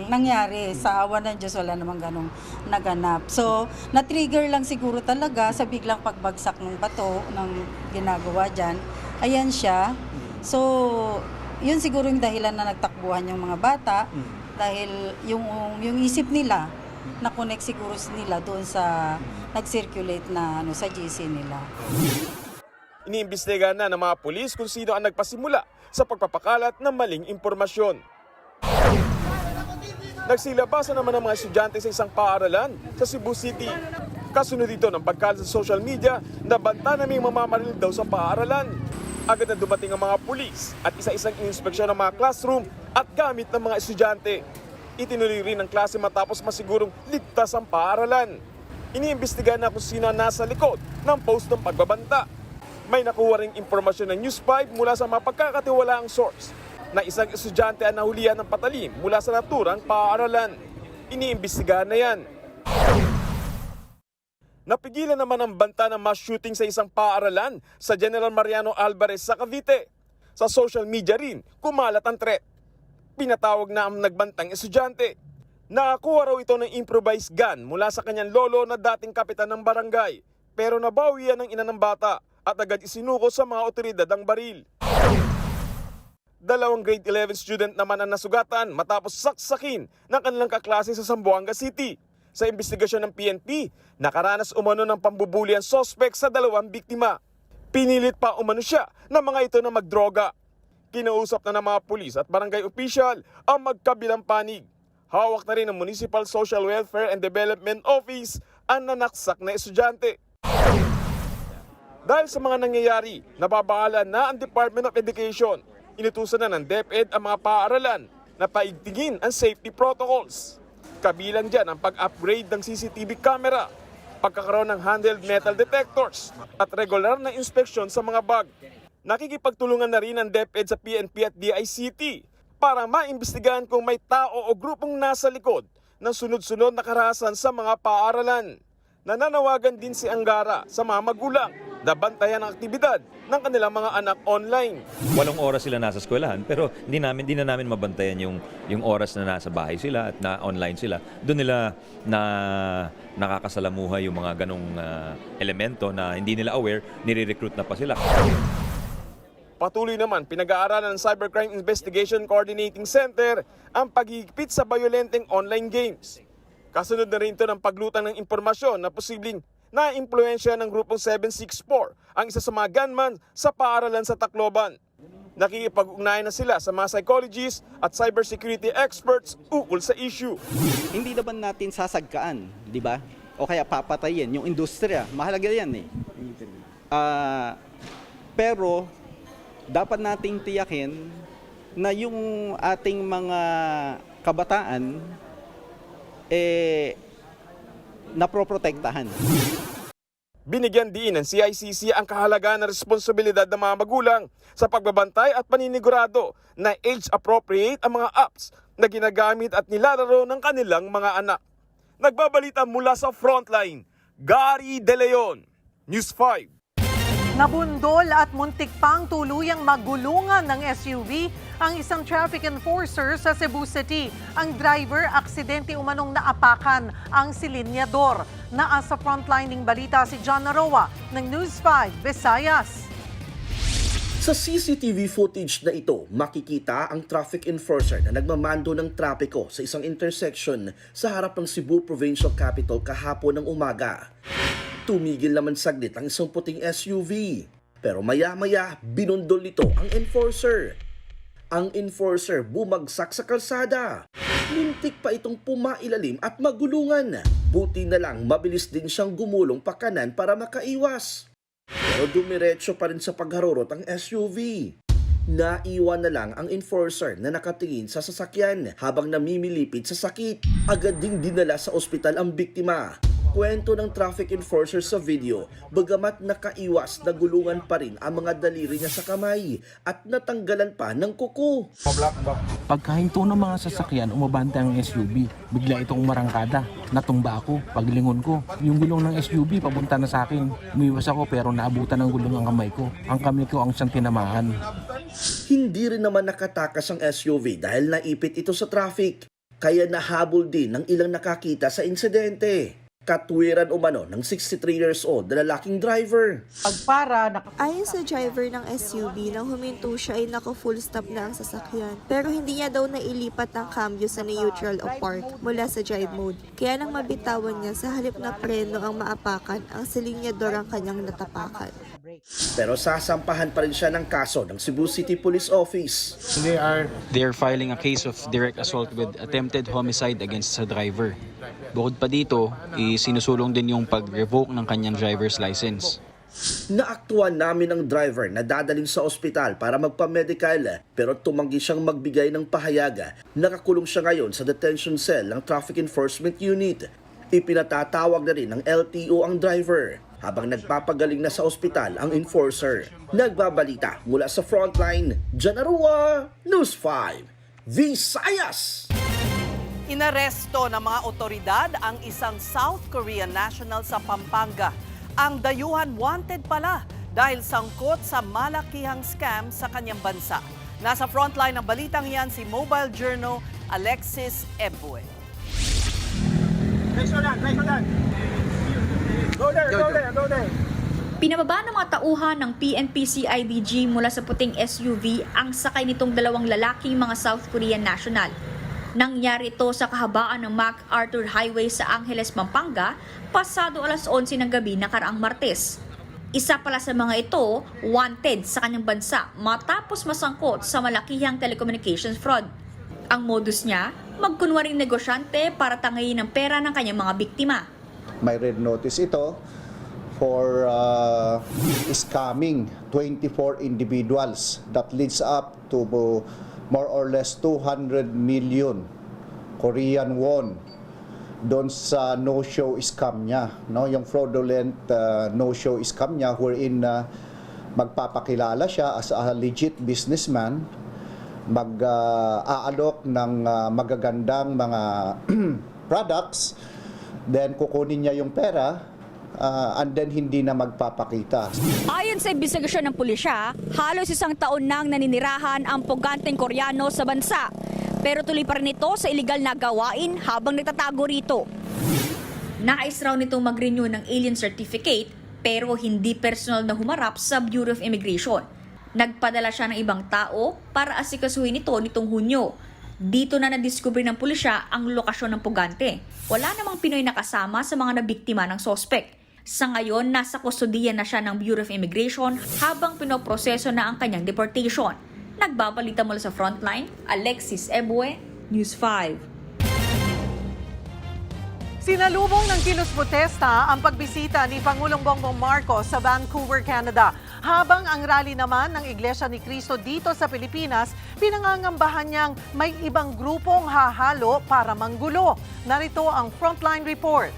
nangyari. Sa awa ng Diyos, wala namang ganong naganap. So, na-trigger lang siguro talaga sa biglang pagbagsak ng bato ng ginagawa dyan. Ayan siya. So, yun siguro yung dahilan na nagtakbuhan yung mga bata. Dahil yung isip nila, na-connect siguro nila doon sa nag-circulate na sa GC nila. Iniimbestigahan na ng mga pulis kung sino ang nagpasimula sa pagpapakalat ng maling impormasyon. Nagsilabasan naman ang mga estudyante sa isang paaralan sa Cebu City. Kasunod dito ng pagkalat sa social media na banta na may mamamaril daw sa paaralan. Agad na dumating ang mga pulis at isa-isang inspeksyon ng mga classroom at gamit ng mga estudyante. Itinuloy rin ang klase matapos masigurong ligtas ang paaralan. Iniimbestigahan na kung sino ang nasa likod ng post ng pagbabanta. May nakuha ring impormasyon ng News 5 mula sa mga pagkakatiwalaang source na isang estudyante ang nahulihan ng patalim mula sa naturang paaralan. Iniimbestigahan na yan. Napigilan naman ang banta ng mass shooting sa isang paaralan sa General Mariano Alvarez sa Cavite. Sa social media rin, kumalat ang threat. Pinatawag na ang nagbantang estudyante. Nakakuha raw ito ng improvised gun mula sa kanyang lolo na dating kapitan ng barangay. Pero nabawi yan ng ina ng bata at agad isinuko sa mga otoridad ang baril. 2 grade 11 student naman ang nasugatan matapos saksakin ng kanilang kaklase sa Zamboanga City. Sa investigasyon ng PNP, nakaranas umano ng pambubuli ang suspect sa 2 biktima. Pinilit pa umano siya ng mga ito na magdroga. Kinausap na ng mga pulis at barangay official ang magkabilang panig. Hawak na rin ng Municipal Social Welfare and Development Office ang nanaksak na estudyante. Dahil sa mga nangyayari, nababahala na ang Department of Education. Inutusan na ng DepEd ang mga paaralan na paigtingin ang safety protocols. Kabilang dyan ang pag-upgrade ng CCTV camera, pagkakaroon ng handheld metal detectors at regular na inspeksyon sa mga bag. Nakikipagtulungan na rin ang DepEd sa PNP at DICT para maimbestigahan kung may tao o grupong nasa likod ng sunod-sunod na karahasan sa mga paaralan. Nananawagan din si Angara sa mga magulang na bantayan ang aktibidad ng kanilang mga anak online. 8 oras sila nasa eskwelahan pero hindi na namin mabantayan yung oras na nasa bahay sila at na online sila. Doon nila nakakasalamuha yung mga ganong elemento na hindi nila aware, nire-recruit na pa sila. Patuloy naman pinag-aaralan ng Cybercrime Investigation Coordinating Center ang paghihigpit sa bayolenteng online games. Kasunod na rin ito ng paglutang ng impormasyon na posibleng na-impluensya ng grupong 764, ang isa sa mga gunman sa paaralan sa Tacloban. Nakikipag-ugnayan na sila sa mga psychologists at cybersecurity experts ukol sa issue. Hindi naman natin sasagkaan, di ba? O kaya papatayin yung industriya. Mahalaga yan eh. Pero dapat nating tiyakin na yung ating mga kabataan naproprotektahan. Binigyan din ng CICC ang kahalagaan na responsibilidad ng mga magulang sa pagbabantay at paninigurado na age-appropriate ang mga apps na ginagamit at nilalaro ng kanilang mga anak. Nagbabalita mula sa Frontline, Gary De Leon, News 5. Nabundol at muntik pang tuluyang magulungan ng SUV ang isang traffic enforcer sa Cebu City. Ang driver, aksidente umanong naapakan ang silinyador. Naasa frontlining balita si John Naroa ng News 5 Visayas. Sa CCTV footage na ito, makikita ang traffic enforcer na nagmamando ng trapiko sa isang intersection sa harap ng Cebu Provincial Capital kahapon ng umaga. Tumigil naman saglit ang isang puting SUV. Pero maya-maya, binundol nito ang enforcer. Ang enforcer bumagsak sa kalsada. Muntik pa itong pumailalim at magulungan. Buti na lang mabilis din siyang gumulong pakanan para makaiwas. Pero dumiretso pa rin sa pagharurot ang SUV. Naiwan na lang ang enforcer na nakatingin sa sasakyan habang namimilipid sa sakit. Agad ding dinala sa ospital ang biktima. Kwento ng traffic enforcer sa video, bagamat nakaiwas, nagulungan pa rin ang mga daliri niya sa kamay at natanggalan pa ng kuko. Pagkahinto ng mga sasakyan, umabante ang SUV. Bigla itong umarangkada. Natumba ako. Paglingon ko, yung gulong ng SUV papunta na sa akin. Umiwas ako pero naabutan ng gulong ang kamay ko. Ang kamay ko ang siyang tinamaan. Hindi rin naman nakatakas ang SUV dahil naipit ito sa traffic. Kaya nahabol din ng ilang nakakita sa insidente. Katwiran umano ng 63 years old na lalaking driver. Ayon sa driver ng SUV, nang huminto siya ay naka-full stop na ang sasakyan. Pero hindi niya daw nailipat ang cambio sa neutral o park mula sa drive mode. Kaya nang mabitawan niya, sa halip na preno ang maapakan, ang silinyador ang kanyang natapakan. Pero sasampahan pa rin siya ng kaso ng Cebu City Police Office. They are filing a case of direct assault with attempted homicide against sa driver. Bukod pa dito, sinusulong din yung pag-revoke ng kanyang driver's license. Naaktuhan namin ang driver na dadaling sa ospital para magpa-medical pero tumanggi siyang magbigay ng pahayag. Nakakulong siya ngayon sa detention cell ng Traffic Enforcement Unit. Ipinatatawag na rin ng LTO ang driver habang nagpapagaling na sa ospital ang enforcer. Nagbabalita mula sa Frontline, John Naroa, News 5, Visayas! Inaresto ng mga otoridad ang isang South Korean national sa Pampanga. Ang dayuhan wanted pala dahil sangkot sa malakihang scam sa kanyang bansa. Nasa frontline ng balitang yan si Mobile Journal Alexis Ebue. Pinababa ng mga tauhan ng PNP-CIDG mula sa puting SUV ang sakay nitong dalawang lalaking mga South Korean national. Nangyari ito sa kahabaan ng MacArthur Highway sa Angeles, Pampanga, pasado alas 11 ng gabi nakaraang Martes. Isa pala sa mga ito, wanted sa kanyang bansa matapos masangkot sa malakihang telecommunications fraud. Ang modus niya, magkunwaring negosyante para tangayin ang pera ng kanyang mga biktima. May red notice ito for scamming 24 individuals that leads up to more or less 200 million Korean won doon sa no-show scam niya, no? Yung fraudulent no-show scam niya wherein magpapakilala siya as a legit businessman, mag-aalok ng magagandang mga products, then kukunin niya yung pera and then hindi na magpapakita. Ayon sa investigasyon ng pulisya, halos 1 taon nang naninirahan ang puganteng Koreano sa bansa. Pero tuloy pa rin ito sa iligal na gawain habang nagtatago rito. Nais raw nitong mag-renew ng alien certificate pero hindi personal na humarap sa Bureau of Immigration. Nagpadala siya ng ibang tao para asikasuhin ito nitong Hunyo. Dito na nadiskubre ng pulisya ang lokasyon ng pugante. Wala namang Pinoy na kasama sa mga nabiktima ng sospek. Sa ngayon, nasa kustodiya na siya ng Bureau of Immigration habang pinoproseso na ang kanyang deportation. Nagbabalita mula sa Frontline, Alexis Ebue, News 5. Sinalubong ng kilos protesta ang pagbisita ni Pangulong Bongbong Marcos sa Vancouver, Canada. Habang ang rally naman ng Iglesia ni Cristo dito sa Pilipinas, pinangangambahan niyang may ibang grupong hahalo para manggulo. Narito ang Frontline Report.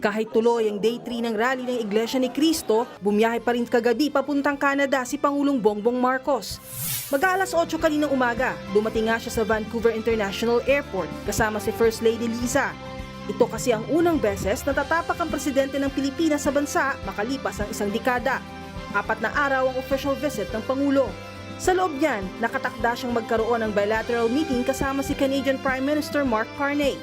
Kahit tuloy ang day 3 ng rally ng Iglesia ni Cristo, bumiyahe pa rin kagabi papuntang Canada si Pangulong Bongbong Marcos. Mag-aalas 8 kaninang umaga, dumating nga siya sa Vancouver International Airport kasama si First Lady Liza. Ito kasi ang unang beses na tatapak ang presidente ng Pilipinas sa bansa makalipas ang 1 dekada. 4 na araw ang official visit ng Pangulo. Sa loob niyan, nakatakda siyang magkaroon ng bilateral meeting kasama si Canadian Prime Minister Mark Carney.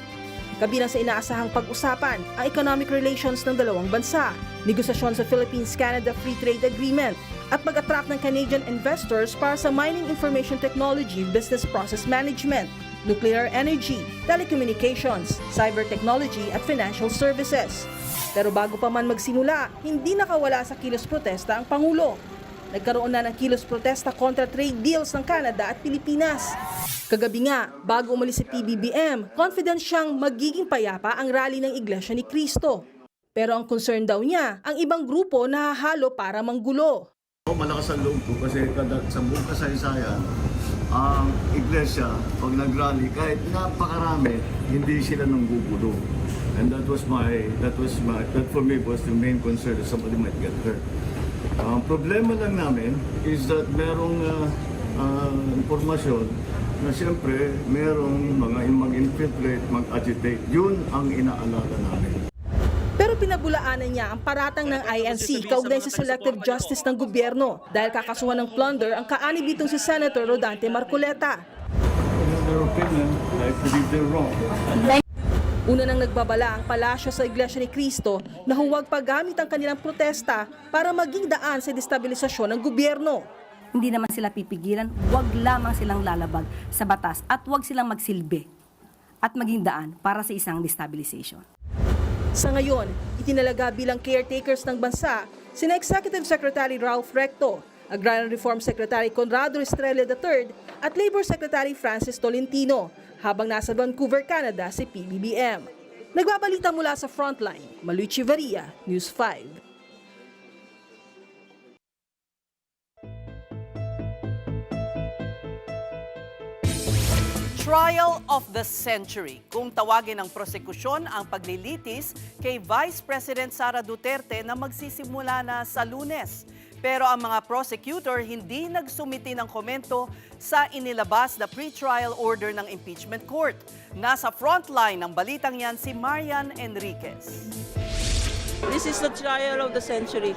Kabilang sa inaasahang pag-usapan ang economic relations ng dalawang bansa, negosasyon sa Philippines-Canada Free Trade Agreement, at mag-attract ng Canadian investors para sa mining information technology, business process management, nuclear energy, telecommunications, cyber technology at financial services. Pero bago pa man magsimula, hindi nakawala sa kilos protesta ang Pangulo. Nagkaroon na ng kilos protesta kontra trade deals ng Canada at Pilipinas. Kagabi nga, bago umalis si PBBM, confident siyang magiging payapa ang rally ng Iglesia ni Cristo. Pero ang concern daw niya, ang ibang grupo na hahalo para manggulo. Malakas ang loob ko kasi sa buong kasaysayan, ang Iglesia, pag nag-rally, kahit napakarami, hindi sila nanggugulo. And that for me was the main concern that somebody might get hurt. Ang problema lang namin is that merong impormasyon na siyempre merong mga mag-infiltrate, mag-agitate. Yun ang inaalala namin. Pero pinabulaanan niya ang paratang ng INC kaugnay sa selective justice ng gobyerno dahil kakasuhan ng plunder ang kaanib ditong si Senator Rodante Marcoleta. Una nang nagbabala ang palasyo sa Iglesia ni Cristo na huwag paggamit ang kanilang protesta para maging daan sa destabilisasyon ng gobyerno. Hindi naman sila pipigilan, wag lamang silang lalabag sa batas at wag silang magsilbi at maging daan para sa isang destabilization. Sa ngayon, itinalaga bilang caretakers ng bansa sina Executive Secretary Ralph Recto, Agrarian Reform Secretary Conrado Estrella III at Labor Secretary Francis Tolentino, habang nasa Vancouver, Canada si PBBM. Nagbabalita mula sa Frontline, Maluy Chivaria, News 5. Trial of the Century, kung tawagin ng prosekusyon ang paglilitis kay Vice President Sara Duterte na magsisimula na sa Lunes. Pero ang mga prosecutor hindi nagsumiti ng komento sa inilabas na pre-trial order ng impeachment court. Nasa frontline ng balitang yan si Marian Enriquez. This is the trial of the century.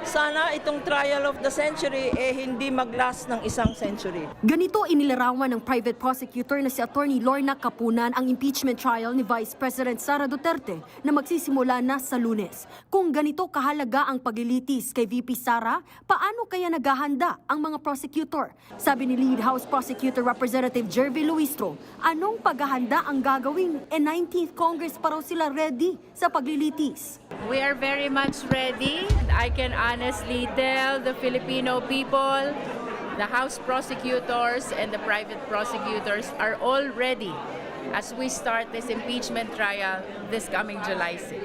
Sana itong trial of the century hindi mag-last ng 1 century. Ganito inilarawan ng private prosecutor na si Attorney Lorna Capunan ang impeachment trial ni Vice President Sara Duterte na magsisimula na sa Lunes. Kung ganito kahalaga ang paglilitis kay VP Sara, paano kaya naghahanda ang mga prosecutor? Sabi ni Lead House Prosecutor Representative Jervy Luistro, anong paghahanda ang gagawin? 19th Congress pa raw sila ready sa paglilitis. We are very much ready. I can honestly tell the Filipino people, the House prosecutors and the private prosecutors are all ready as we start this impeachment trial this coming July 6.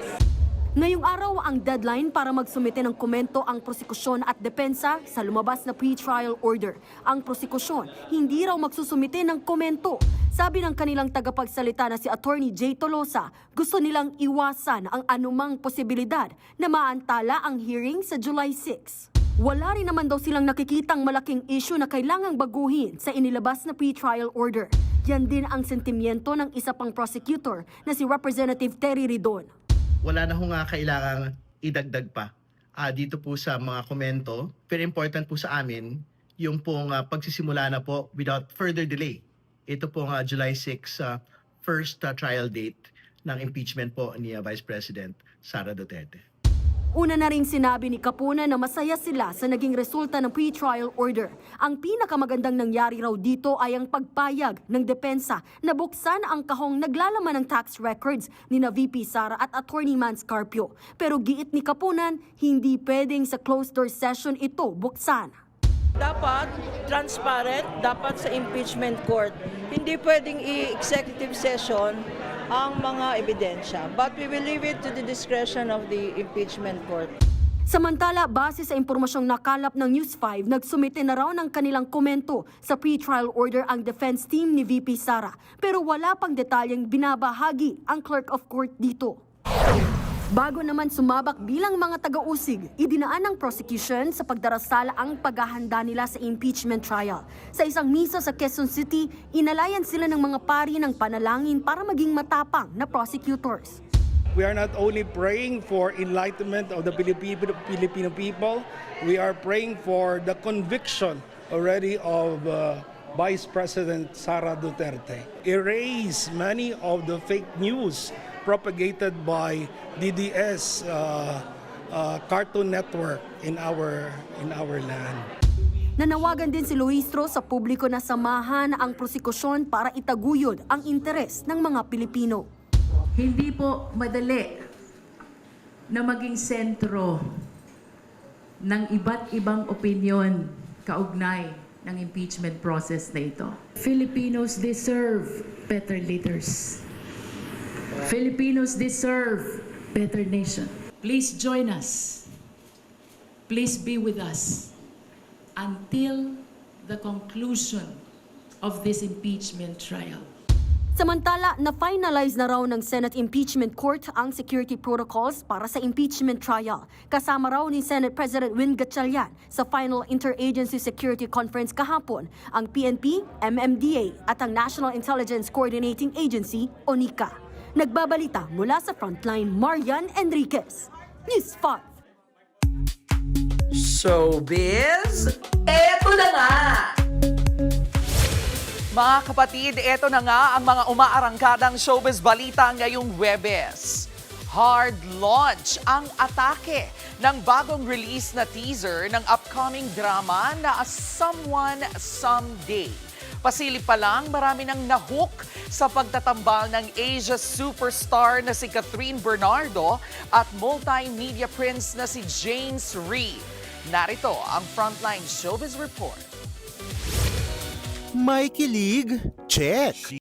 Ngayong araw ang deadline para magsumite ng komento ang prosekusyon at depensa sa lumabas na pre-trial order. Ang prosekusyon hindi raw magsusumite ng komento. Sabi ng kanilang tagapagsalita na si Attorney Jay Tolosa, gusto nilang iwasan ang anumang posibilidad na maantala ang hearing sa July 6. Wala rin naman daw silang nakikitang malaking issue na kailangang baguhin sa inilabas na pre-trial order. Yan din ang sentimiento ng isa pang prosecutor na si Representative Terry Ridon. Wala na hong kailangang idagdag pa dito po sa mga komento. Very important po sa amin yung pong pagsisimula na po without further delay. Ito pong July 6 first trial date ng impeachment po ni Vice President Sara Duterte. Una na ring sinabi ni Capuna na masaya sila sa naging resulta ng pre-trial order. Ang pinakamagandang nangyari raw dito ay ang pagpayag ng depensa na buksan ang kahong naglalaman ng tax records ni na VP Sara at Attorney Mans Carpio. Pero giit ni Capunan, hindi pwedeng sa closed-door session ito buksan. Dapat transparent, dapat sa impeachment court. Hindi pwedeng i-executive session ang mga ebidensya. But we will leave it to the discretion of the impeachment court. Samantala, base sa impormasyong nakalap ng News 5, nagsumite na raw ng kanilang komento sa pre-trial order ang defense team ni VP Sara. Pero wala pang detalyeng binabahagi ang clerk of court dito. Bago naman sumabak bilang mga taga-usig, idinaan ng prosecution sa pagdarasal ang paghahanda nila sa impeachment trial. Sa isang misa sa Quezon City, inalayan sila ng mga pari ng panalangin para maging matapang na prosecutors. We are not only praying for enlightenment of the Filipino people, we are praying for the conviction already of Vice President Sara Duterte. Erase many of the fake news propagated by DDS Cartoon Network in our land. Nanawagan din si Luistro sa publiko na samahan ang prosekusyon para itaguyod ang interes ng mga Pilipino. Hindi po madali na maging sentro ng iba't ibang opinyon kaugnay ng impeachment process na ito. Filipinos deserve better leaders. Filipinos deserve better nation. Please join us. Please be with us until the conclusion of this impeachment trial. Samantala, na-finalize na raw ng Senate Impeachment Court ang security protocols para sa impeachment trial. Kasama raw ni Senate President Win Gatchalian sa final Interagency Security Conference kahapon, ang PNP, MMDA at ang National Intelligence Coordinating Agency o NICA. Nagbabalita mula sa Frontline, Marian Enriquez, News 5. Showbiz, eto na nga! Mga kapatid, eto na nga ang mga umaarangkadang showbiz balita ngayong Huwebes. Hard launch ang atake ng bagong release na teaser ng upcoming drama na Someone Someday. Pasilip pa lang, marami nang nahook sa pagtatambal ng Asia superstar na si Catherine Bernardo at multimedia prince na si James Reid. Narito ang Frontline Showbiz Report. May kilig? Check!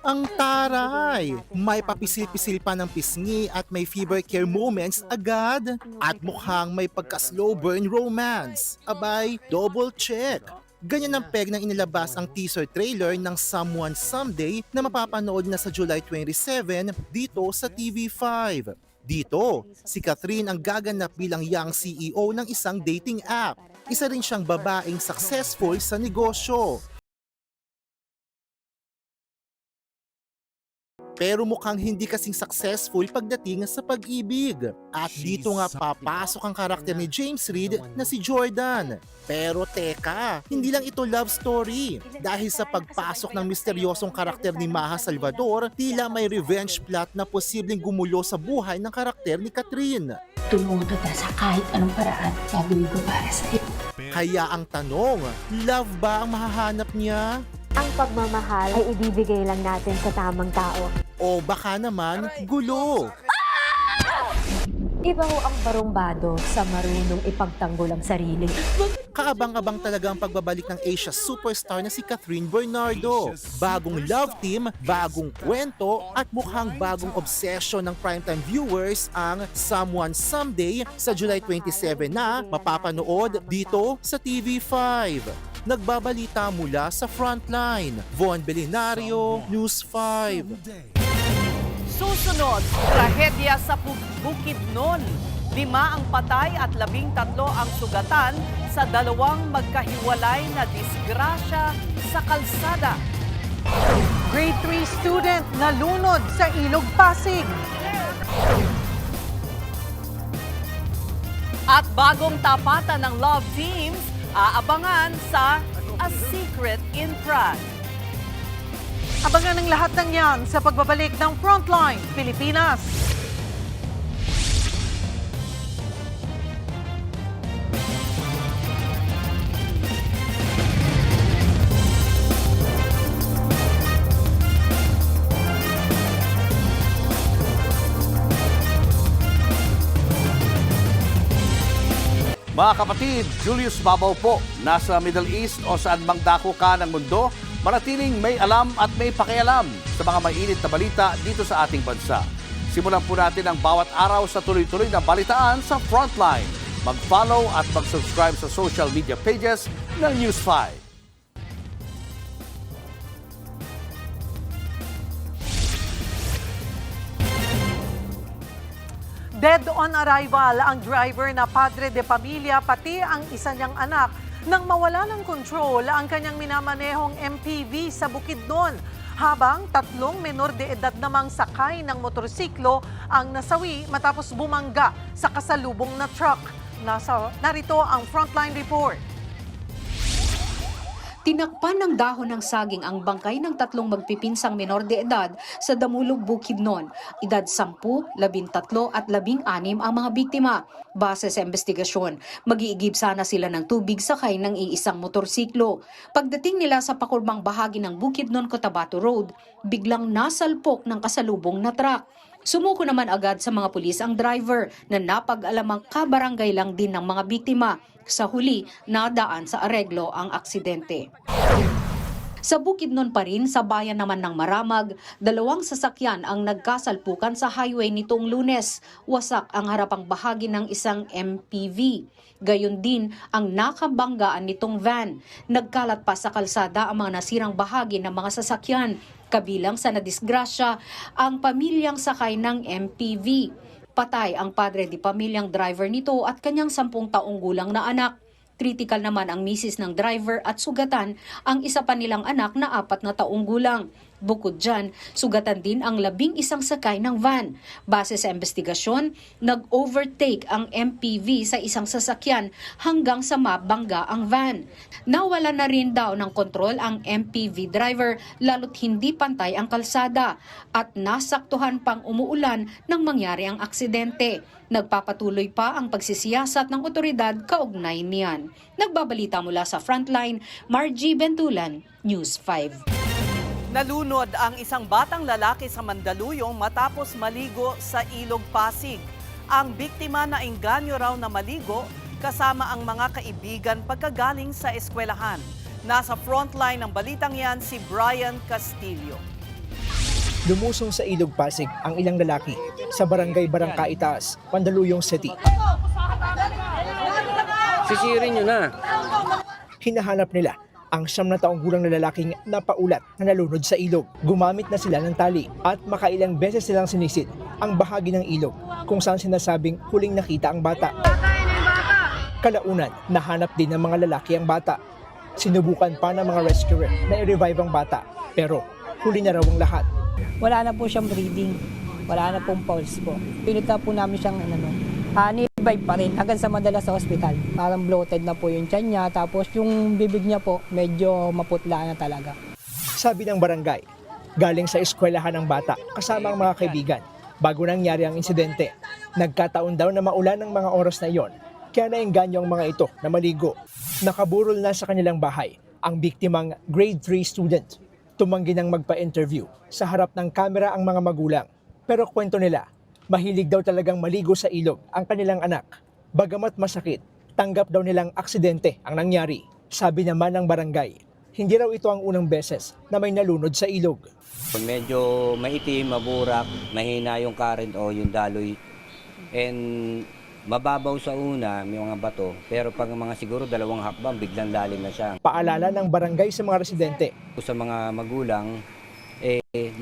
Ang taray! May papisil-pisil pa ng pisngi at may fever care moments agad. At mukhang may pagka-slow burn romance. Abay, double check! Ganyan ang peg ng inilabas ang teaser trailer ng Someone Someday na mapapanood na sa July 27 dito sa TV5. Dito, si Catherine ang gaganap bilang young CEO ng isang dating app. Isa rin siyang babaeng successful sa negosyo. Pero mukhang hindi kasing successful pagdating sa pag-ibig. At dito nga papasok ang karakter ni James Reid na si Jordan. Pero teka, hindi lang ito love story. Dahil sa pagpasok ng misteryosong karakter ni Maha Salvador, tila may revenge plot na posibleng gumulo sa buhay ng karakter ni Catherine. Tulungan kita sa kahit anong paraan gagawin ko para sa iyo. Kaya ang tanong, love ba ang mahahanap niya? Ang pagmamahal ay ibibigay lang natin sa tamang tao. O baka naman gulo. Iba ho ang barumbado sa marunong ipagtanggol ang sarili. Kaabang-abang talaga ang pagbabalik ng Asia superstar na si Catherine Bernardo. Bagong love team, bagong kwento at mukhang bagong obsession ng primetime viewers ang Someone Someday sa July 27 na mapapanood dito sa TV5. Nagbabalita mula sa Frontline. Von Belinario, News 5. Susunod, trahedya sa Bukidnon. 5 ang patay at 13 ang sugatan sa dalawang magkahiwalay na disgrasya sa kalsada. Grade 3 student nalunod sa Ilog Pasig. At bagong tapatan ng love teams, aabangan sa A Secret in Prague. Abangan ang lahat ng yan sa pagbabalik ng Frontline Pilipinas. Mga kapatid, Julius Babaw po. Nasa Middle East o saan mang dako ka ng mundo, manatiling may alam at may pakialam sa mga mainit na balita dito sa ating bansa. Simulan po natin ang bawat araw sa tuloy-tuloy na balitaan sa Frontline. Mag-follow at mag-subscribe sa social media pages ng News 5. Dead on arrival ang driver na padre de pamilya pati ang isa niyang anak nang mawala ng control ang kanyang minamanehong MPV sa Bukidnon. Habang 3 menor de edad namang sakay ng motorsiklo ang nasawi matapos bumangga sa kasalubong na truck. Narito ang Frontline Report. Tinakpan ng dahon ng saging ang bangkay ng 3 magpipinsang menor de edad sa Damulog, Bukidnon. Edad 10, 13 at 16 ang mga biktima. Base sa investigasyon, mag-iigib sana sila ng tubig sakay ng iisang motorsiklo. Pagdating nila sa pakurbang bahagi ng Bukidnon, Cotabato Road, biglang nasalpok ng kasalubong na truck. Sumuko naman agad sa mga pulis ang driver na napag-alamang kabarangay lang din ng mga biktima. Sa huli, nadaan sa areglo ang aksidente. Sa Bukidnon pa rin, sa bayan naman ng Maramag, 2 sasakyan ang nagkasalpukan sa highway nitong Lunes. Wasak ang harapang bahagi ng isang MPV. Gayon din ang nakabanggaan nitong van. Nagkalat pa sa kalsada ang mga nasirang bahagi ng mga sasakyan. Kabilang sa nadisgrasya ang pamilyang sakay ng MPV. Patay ang padre di pamilyang driver nito at kanyang 10 taong gulang na anak. Critical naman ang misis ng driver at sugatan ang isa pa nilang anak na 4 na taong gulang. Bukod dyan, sugatan din ang 11 sakay ng van. Base sa investigasyon, nag-overtake ang MPV sa isang sasakyan hanggang sa mabangga ang van. Nawala na rin daw ng kontrol ang MPV driver lalo't hindi pantay ang kalsada at nasaktuhan pang umuulan nang mangyari ang aksidente. Nagpapatuloy pa ang pagsisiyasat ng otoridad kaugnay niyan. Nagbabalita mula sa Frontline, Margie Bentulan, News 5. Nalunod ang isang batang lalaki sa Mandaluyong matapos maligo sa Ilog Pasig. Ang biktima na engganyo raw na maligo kasama ang mga kaibigan pagkagaling sa eskwelahan. Nasa frontline ng balitang yan si Brian Castillo. Lumusong sa Ilog Pasig ang ilang lalaki sa barangay Barangkaitas, Mandaluyong City. Sisirin nyo na. Hinahanap nila ang 9 na taong gulang na lalaking napaulat na nalunod sa ilog. Gumamit na sila ng tali at makailang beses silang sinisid ang bahagi ng ilog kung saan sinasabing huling nakita ang bata. Kalaunan, nahanap din ng mga lalaki ang bata. Sinubukan pa ng mga rescuer na i-revive ang bata pero huli na raw ang lahat. Wala na po siyang breathing, wala na pong pulse po. Pinunta po namin siyang ni-revive pa rin hanggang sa madala sa ospital. Parang bloated na po yung tiyan niya, tapos yung bibig niya po medyo maputla na talaga. Sabi ng barangay, galing sa eskwelahan ng bata kasama ang mga kaibigan. Bago nangyari ang insidente, nagkataon daw na maulan ng mga oras na iyon, kaya naengganyo ang mga ito na maligo. Nakaburol na sa kanilang bahay ang biktimang grade 3 student. Tumanggi ng magpa-interview sa harap ng kamera ang mga magulang. Pero kwento nila, Mahilig daw talagang maligo sa ilog ang kanilang anak. Bagamat masakit, tanggap daw nilang aksidente ang nangyari. Sabi naman ng barangay, hindi raw ito ang unang beses na may nalunod sa ilog. Medyo maitim, maburak, mahina yung current o yung daloy. And mababaw sa una, may mga bato. Pero pag mga siguro 2 hakbang, biglang lalim na siya. Paalala ng barangay sa mga residente. Sa mga magulang,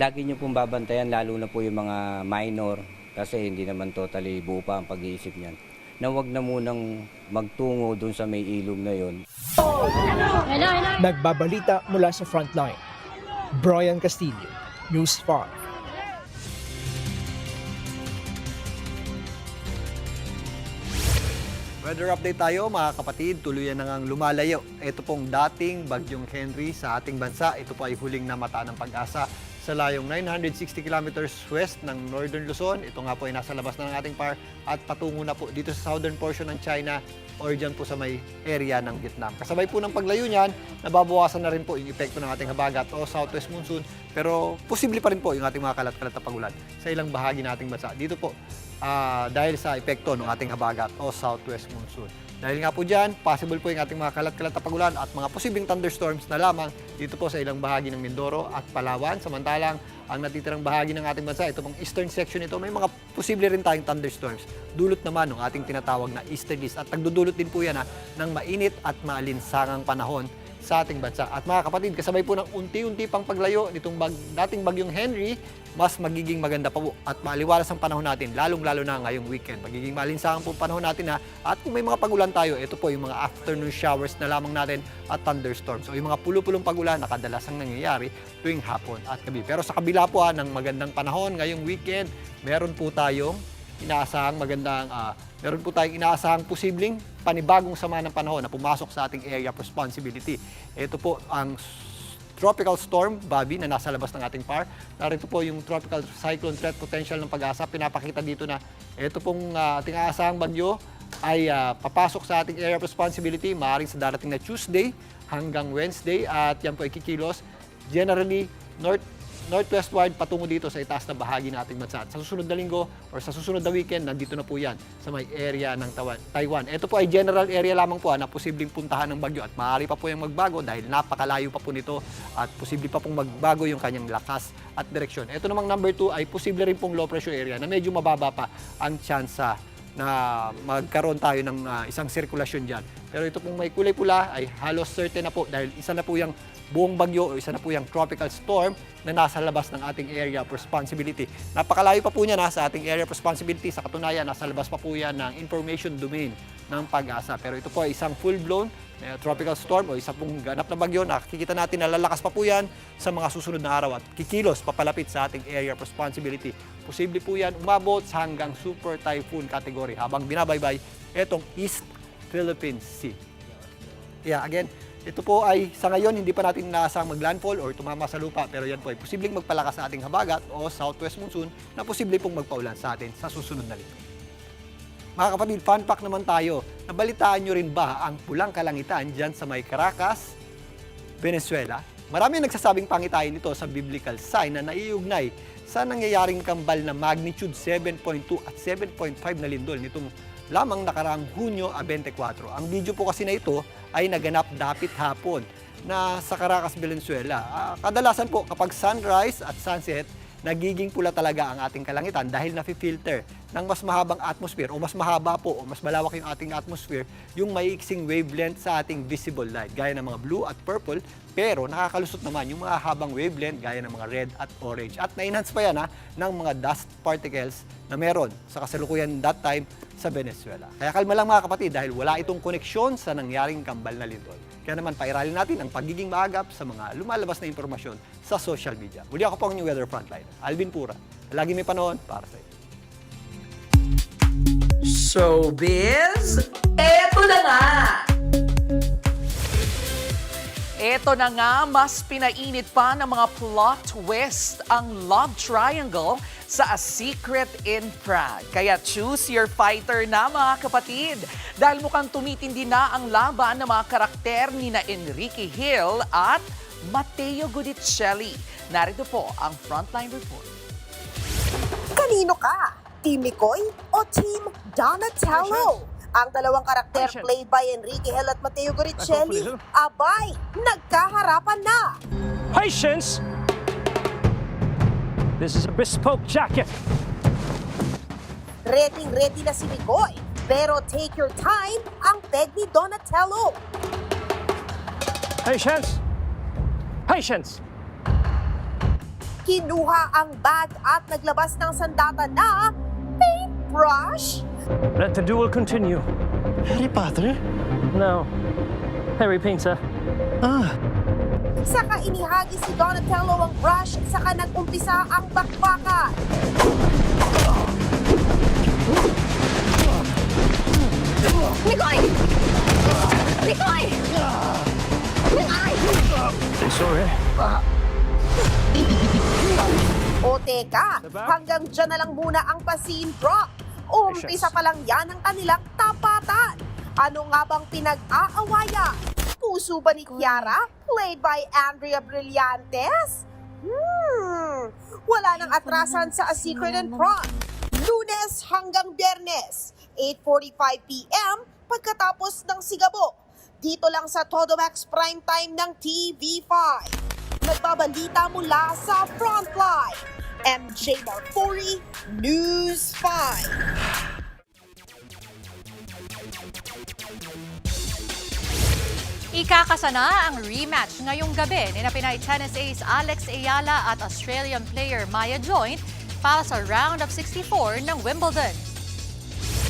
lagi nyo pong babantayan, lalo na po yung mga minor. Kasi hindi naman totally buo pa ang pag-iisip niyan. Na wag na munang magtungo dun sa may ilog na yon. Nagbabalita mula sa Frontline. Brian Castillo, News 5. Weather update tayo mga kapatid, tuluyan na ngang lumalayo. Ito pong dating Bagyong Henry sa ating bansa. Ito po ay huling namata ng Pag-asa sa layong 960 kilometers west ng Northern Luzon. Ito nga po ay nasa labas na ng ating PAR at patungo na po dito sa southern portion ng China or dyan po sa may area ng Vietnam. Kasabay po ng paglayo niyan, nababawasan na rin po yung epekto ng ating habagat o southwest monsoon. Pero posible pa rin po yung ating mga kalat-kalat na pagulan sa ilang bahagi ng ating bansa. Dito po, dahil sa epekto ng ating habagat o southwest monsoon. Dahil nga po dyan, possible po yung ating mga kalat-kalat na pagulan at mga posibleng thunderstorms na lamang dito po sa ilang bahagi ng Mindoro at Palawan. Samantalang ang natitirang bahagi ng ating bansa, ito pong eastern section ito, may mga posible rin tayong thunderstorms. Dulot naman ng ating tinatawag na easterlies at nagdudulot din po yan ng mainit at maalinsangang panahon sa ating bansa. At mga kapatid, kasabay po ng unti-unti pang paglayo nitong dating Bagyong Henry, mas magiging maganda pa po at maaliwalas ang panahon natin, lalong-lalo na ngayong weekend. Magiging malinsangan po panahon natin at kung may mga pagulan tayo, ito po yung mga afternoon showers na lamang natin at thunderstorms o yung mga pulo-pulong pagulan na kadalasang nangyayari tuwing hapon at gabi. Pero sa kabila po ng magandang panahon ngayong weekend, meron po tayong inaasahang posibleng panibagong sama ng panahon na pumasok sa ating area of responsibility. Ito po ang tropical storm, Bobby, na nasa labas ng ating PAR. Narito po yung tropical cyclone threat potential ng Pag-asa. Pinapakita dito na ito pong ating aasahang bagyo ay papasok sa ating area of responsibility maaaring sa darating na Tuesday hanggang Wednesday at yan po ay kikilos generally northwestward patungo dito sa itaas na bahagi ng ating bansa. At sa susunod na linggo or sa susunod na weekend, nandito na po yan sa may area ng Taiwan. Ito po ay general area lamang po na posibleng puntahan ng bagyo at maaari pa po yung magbago dahil napakalayo pa po nito at posible pa pong magbago yung kanyang lakas at direksyon. Ito namang number 2 ay posible rin pong low pressure area na medyo mababa pa ang tsansa na magkaroon tayo ng isang sirkulasyon dyan. Pero ito pong may kulay pula ay halos certain na po dahil isa na po yung buong bagyo o isa na po yung tropical storm na nasa labas ng ating area of responsibility. Napakalayo pa po niya sa ating area of responsibility. Sa katunayan, nasa labas pa po yan ng information domain ng Pag-asa. Pero ito po ay isang full-blown tropical storm o isa pong ganap na bagyo. Nakikita natin na lalakas pa po yan sa mga susunod na araw at kikilos papalapit sa ating area of responsibility. Posible po yan umabot hanggang super typhoon category habang binabaybay itong East Philippine Sea. Yeah, again, ito po ay sa ngayon hindi pa natin inaasang maglandfall or tumama sa lupa pero yan po ay posibleng magpalakas sa ating habagat o southwest monsoon na posible pong magpaulan sa atin sa susunod na linggo. Mga kapatid, fun fact naman tayo. Nabalitaan nyo rin ba ang pulang kalangitan dyan sa may Caracas, Venezuela? Marami nagsasabing pangitain ito sa biblical sign na naiugnay sa nangyayaring kambal na magnitude 7.2 at 7.5 na lindol nitong lamang nakaraang Hunyo 24. Ang video po kasi na ito ay naganap dapit hapon na sa Caracas, Venezuela. Kadalasan po kapag sunrise at sunset, nagiging pula talaga ang ating kalangitan dahil nafi-filter ng mas mahabang atmosphere o mas mahaba po o mas malawak yung ating atmosphere yung maiiksing wavelength sa ating visible light gaya ng mga blue at purple pero nakakalusot naman yung mga habang wavelength gaya ng mga red at orange at na-enhance pa yan ng mga dust particles na meron sa kasalukuyan that time sa Venezuela. Kaya kalma lang mga kapatid dahil wala itong koneksyon sa nangyaring kambal na lindol. Kaya naman pairalin natin ang pagiging maagap sa mga lumalabas na impormasyon sa social media. Muli ako po ang inyong weather frontline, Alvin Pura. Lagi may panahon para sa inyo. Showbiz, eto na nga! Eto na nga, mas pinainit pa ng mga plot twist ang love triangle sa A Secret in Prague. Kaya choose your fighter na mga kapatid. Dahil mukhang tumitindi na ang laban ng mga karakter ni na Enrique Hill at Matteo Gudicelli. Narito po ang Frontline Report. Kanino ka? Team Mikoy o Team Donatello? Ang dalawang karakter played by Enrique Hel at Mateo Goricelli, abay, nagkaharapan na. Patience! This is a bespoke jacket. Ready na si Mikoy, pero take your time ang peg ni Donatello. Patience! Patience! Kinuha ang bag at naglabas ng sandata na paintbrush. Let the duel continue. Harry Potter? No. Harry Painter. Saka inihagi si Donatello ang brush, saka nag-umpisa ang bakbakan. Mikoy! Mikoy! Mikoy! Sorry. O teka, hanggang dyan na lang muna ang pa-scene drop. Umpisa pa lang yan ang kanilang tapatan. Ano nga bang pinag-aawayan? Puso ba ni Kiara, played by Andrea Brillantes? Wala nang atrasan sa A Secret and Prom. Lunes hanggang Biyernes, 8:45 p.m. pagkatapos ng Sigabo. Dito lang sa Todomax Primetime ng TV5. Nagbabalita mula sa Frontline. MJ Marfori, News 5. Ikakasa na ang rematch ngayong gabi ni Pinay tennis ace Alex Ayala at Australian player Maya Joint para sa round of 64 ng Wimbledon.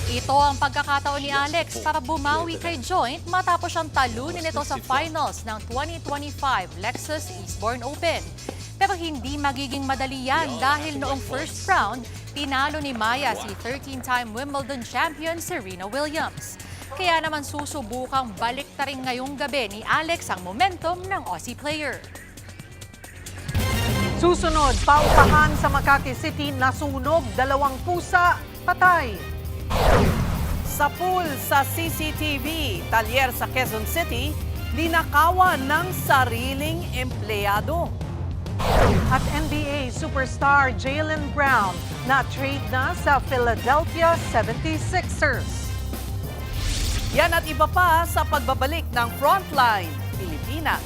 Ito ang pagkakataon ni Alex para bumawi kay Joint matapos siyang talunin ito sa finals ng 2025 Lexus Eastbourne Open. Pero hindi magiging madali yan dahil noong first round, tinalo ni Maya si 13-time Wimbledon champion Serena Williams. Kaya naman susubukang baliktarin ngayong gabi ni Alex ang momentum ng Aussie player. Susunod, paupahan sa Makati City, nasunog, 2 pusa, patay. Sa pool sa CCTV, talyer sa Quezon City, linakawan ng sariling empleyado. At NBA superstar Jaylen Brown na-trade na sa Philadelphia 76ers. Yan at iba pa sa pagbabalik ng Frontline Pilipinas.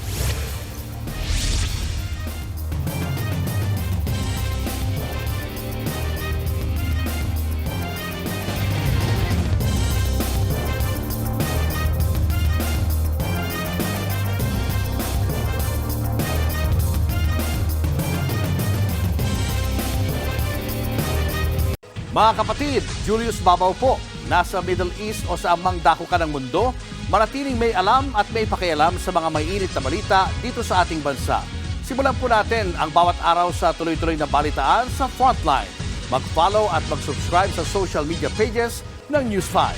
Mga kapatid, Julius Babaw po. Nasa Middle East o sa amang dako ka ng mundo, manatiling may alam at may pakialam sa mga mainit na balita dito sa ating bansa. Simulan po natin ang bawat araw sa tuloy-tuloy na balitaan sa Frontline. Mag-follow at mag-subscribe sa social media pages ng News 5.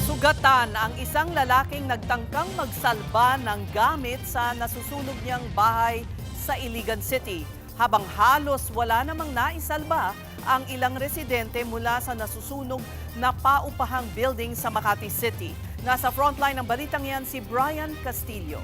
Sugatan ang isang lalaking nagtangkang magsalba ng gamit sa nasusunog niyang bahay sa Iligan City. Habang halos wala namang naisalba ang ilang residente mula sa nasusunog na paupahang building sa Makati City. Nasa frontline ng balitang yan si Brian Castillo.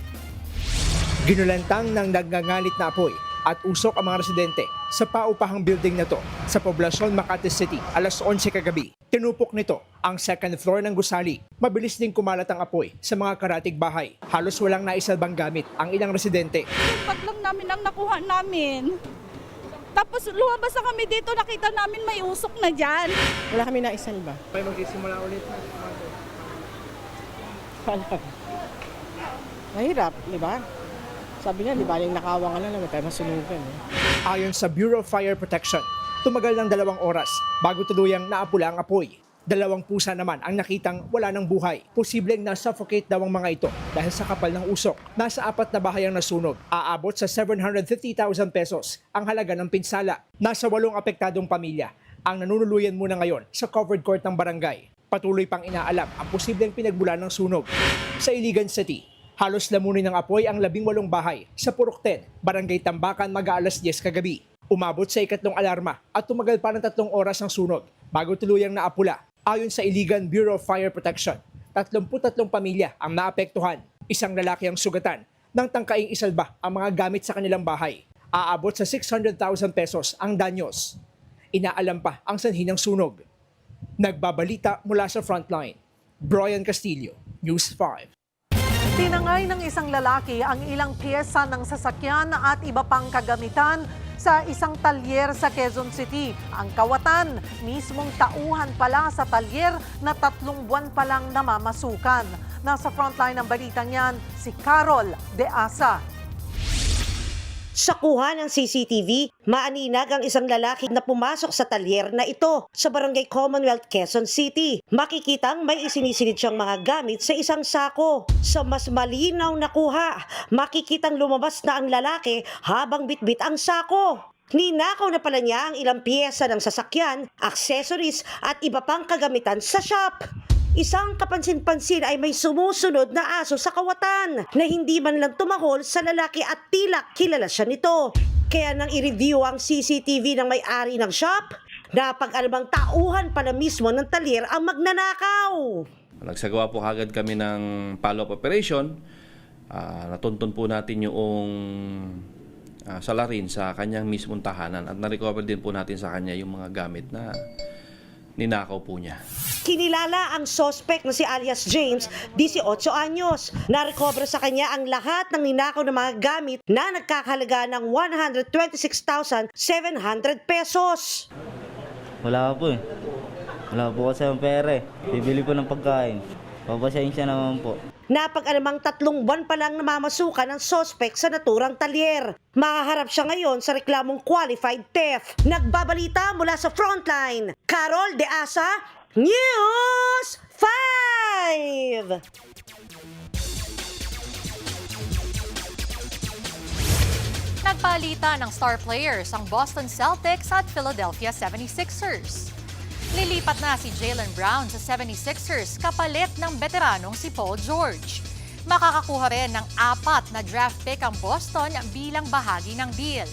Ginulantang ng nagngangalit na apoy at usok ang mga residente sa paupahang building na to sa poblasyon Makati City alas 11 kagabi. Tinupok nito ang second floor ng gusali. Mabilis din kumalat ang apoy sa mga karatig bahay. Halos walang naisalbang gamit ang ilang residente. Pag lang namin ang nakuha namin. Tapos lumabas na kami dito, nakita namin may usok na dyan. Wala kami naisalba. May magsisimula ulit na. Mahirap, di ba? Sabi nga, di ba, yung nakawangan na lang, may tayo masunugan. Ayon sa Bureau of Fire Protection, tumagal ng 2 oras bago tuluyang naapula ang apoy. 2 pusa naman ang nakitang wala ng buhay. Posibleng na-suffocate daw ang mga ito dahil sa kapal ng usok. Nasa 4 na bahay ang nasunog. Aabot sa 750,000 pesos ang halaga ng pinsala. Nasa 8 apektadong pamilya ang nanunuluyan muna ngayon sa covered court ng barangay. Patuloy pang inaalam ang posibleng pinagbulan ng sunog. Sa Iligan City, halos lamunin ng apoy ang 18 bahay sa Purok 10, Barangay Tambakan mag-aalas 10 kagabi. Umabot sa 2nd alarma at tumagal pa ng 3 oras ang sunog bago tuluyang naapula. Ayon sa Iligan Bureau of Fire Protection, 33 pamilya ang naapektuhan. Isang lalaki ang sugatan nang tangkaing isalba ang mga gamit sa kanilang bahay. Aabot sa 600,000 pesos ang danyos. Inaalam pa ang sanhi ng sunog. Nagbabalita mula sa frontline. Brian Castillo, News 5. Tinangay ng isang lalaki ang ilang piyesa ng sasakyan at iba pang kagamitan sa isang talyer sa Quezon City. Ang kawatan, mismong tauhan pala sa talyer na 3 buwan pa lang namamasukan. Nasa frontline ng balitang yan, si Carol De Asa. Sa kuha ng CCTV, maaninag ang isang lalaki na pumasok sa talyer na ito sa Barangay Commonwealth, Quezon City. Makikitang may isinisilid siyang mga gamit sa isang sako. Sa mas malinaw na kuha, makikitang lumabas na ang lalaki habang bitbit ang sako. Ninakaw na pala niya ang ilang piyesa ng sasakyan, accessories at iba pang kagamitan sa shop. Isang kapansin-pansin ay may sumusunod na aso sa kawatan na hindi man lang tumahol sa lalaki at tila kilala siya nito. Kaya nang i-review ang CCTV ng may-ari ng shop, napag-alabang tauhan pala mismo ng talyer ang magnanakaw. Nagsagawa po agad kami ng follow-up operation. Natuntun po natin yung salarin sa kanyang mismong tahanan at na-recover din po natin sa kanya yung mga gamit na ninakaw po niya. Kinilala ang suspect na si alias James, 18 anyos. Na-recover sa kanya ang lahat ng ninakaw ng mga gamit na nagkakahalaga ng 126,700 pesos. Wala po eh. Wala po kasi ang pera eh. Bibili po ng pagkain. Papasensya naman po. Napag-alamang 3 buwan pa lang namamasukan ng suspect sa naturang talyer. Makaharap siya ngayon sa reklamong qualified theft. Nagbabalita mula sa frontline, Carol De Asa, News 5! Nagpalitan ng star players ang Boston Celtics at Philadelphia 76ers. Lilipat na si Jaylen Brown sa 76ers kapalit ng veteranong si Paul George. Makakakuha rin ng 4 na draft pick ang Boston bilang bahagi ng deal.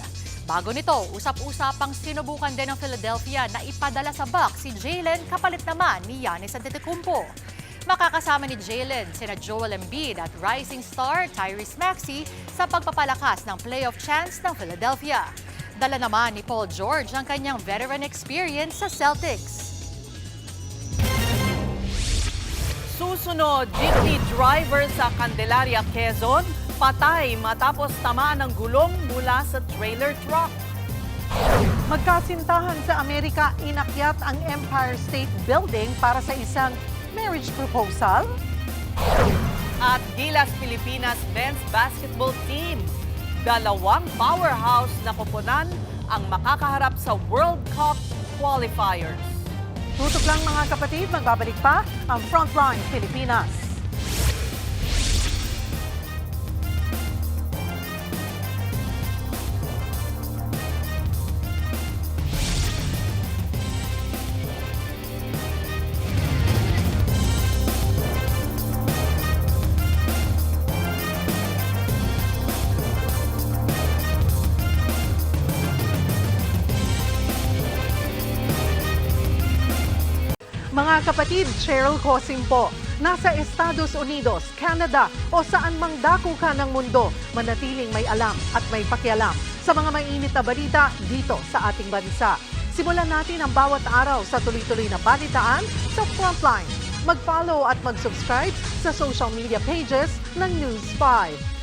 Bago nito, usap-usapang sinubukan din ng Philadelphia na ipadala sa Bucks si Jaylen kapalit naman ni Giannis Antetokounmpo. Makakasama ni Jaylen sina Joel Embiid at rising star Tyrese Maxey sa pagpapalakas ng playoff chance ng Philadelphia. Dala naman ni Paul George ang kanyang veteran experience sa Celtics. Susunod, jeepney driver sa Candelaria, Quezon, patay matapos tamaan ng gulong mula sa trailer truck. Magkasintahan sa Amerika, inakyat ang Empire State Building para sa isang marriage proposal. At Gilas Pilipinas men's basketball team. 2 powerhouse na koponan ang makakaharap sa World Cup qualifiers. Tutok lang mga kapatid, magbabalik pa ang Frontline Pilipinas. Mga kapatid, Cheryl Cosim po. Nasa Estados Unidos, Canada o saan mang dako ka ng mundo, manatiling may alam at may pakialam sa mga mainit na balita dito sa ating bansa. Simulan natin ang bawat araw sa tuloy-tuloy na balitaan sa Frontline. Mag-follow at mag-subscribe sa social media pages ng News 5.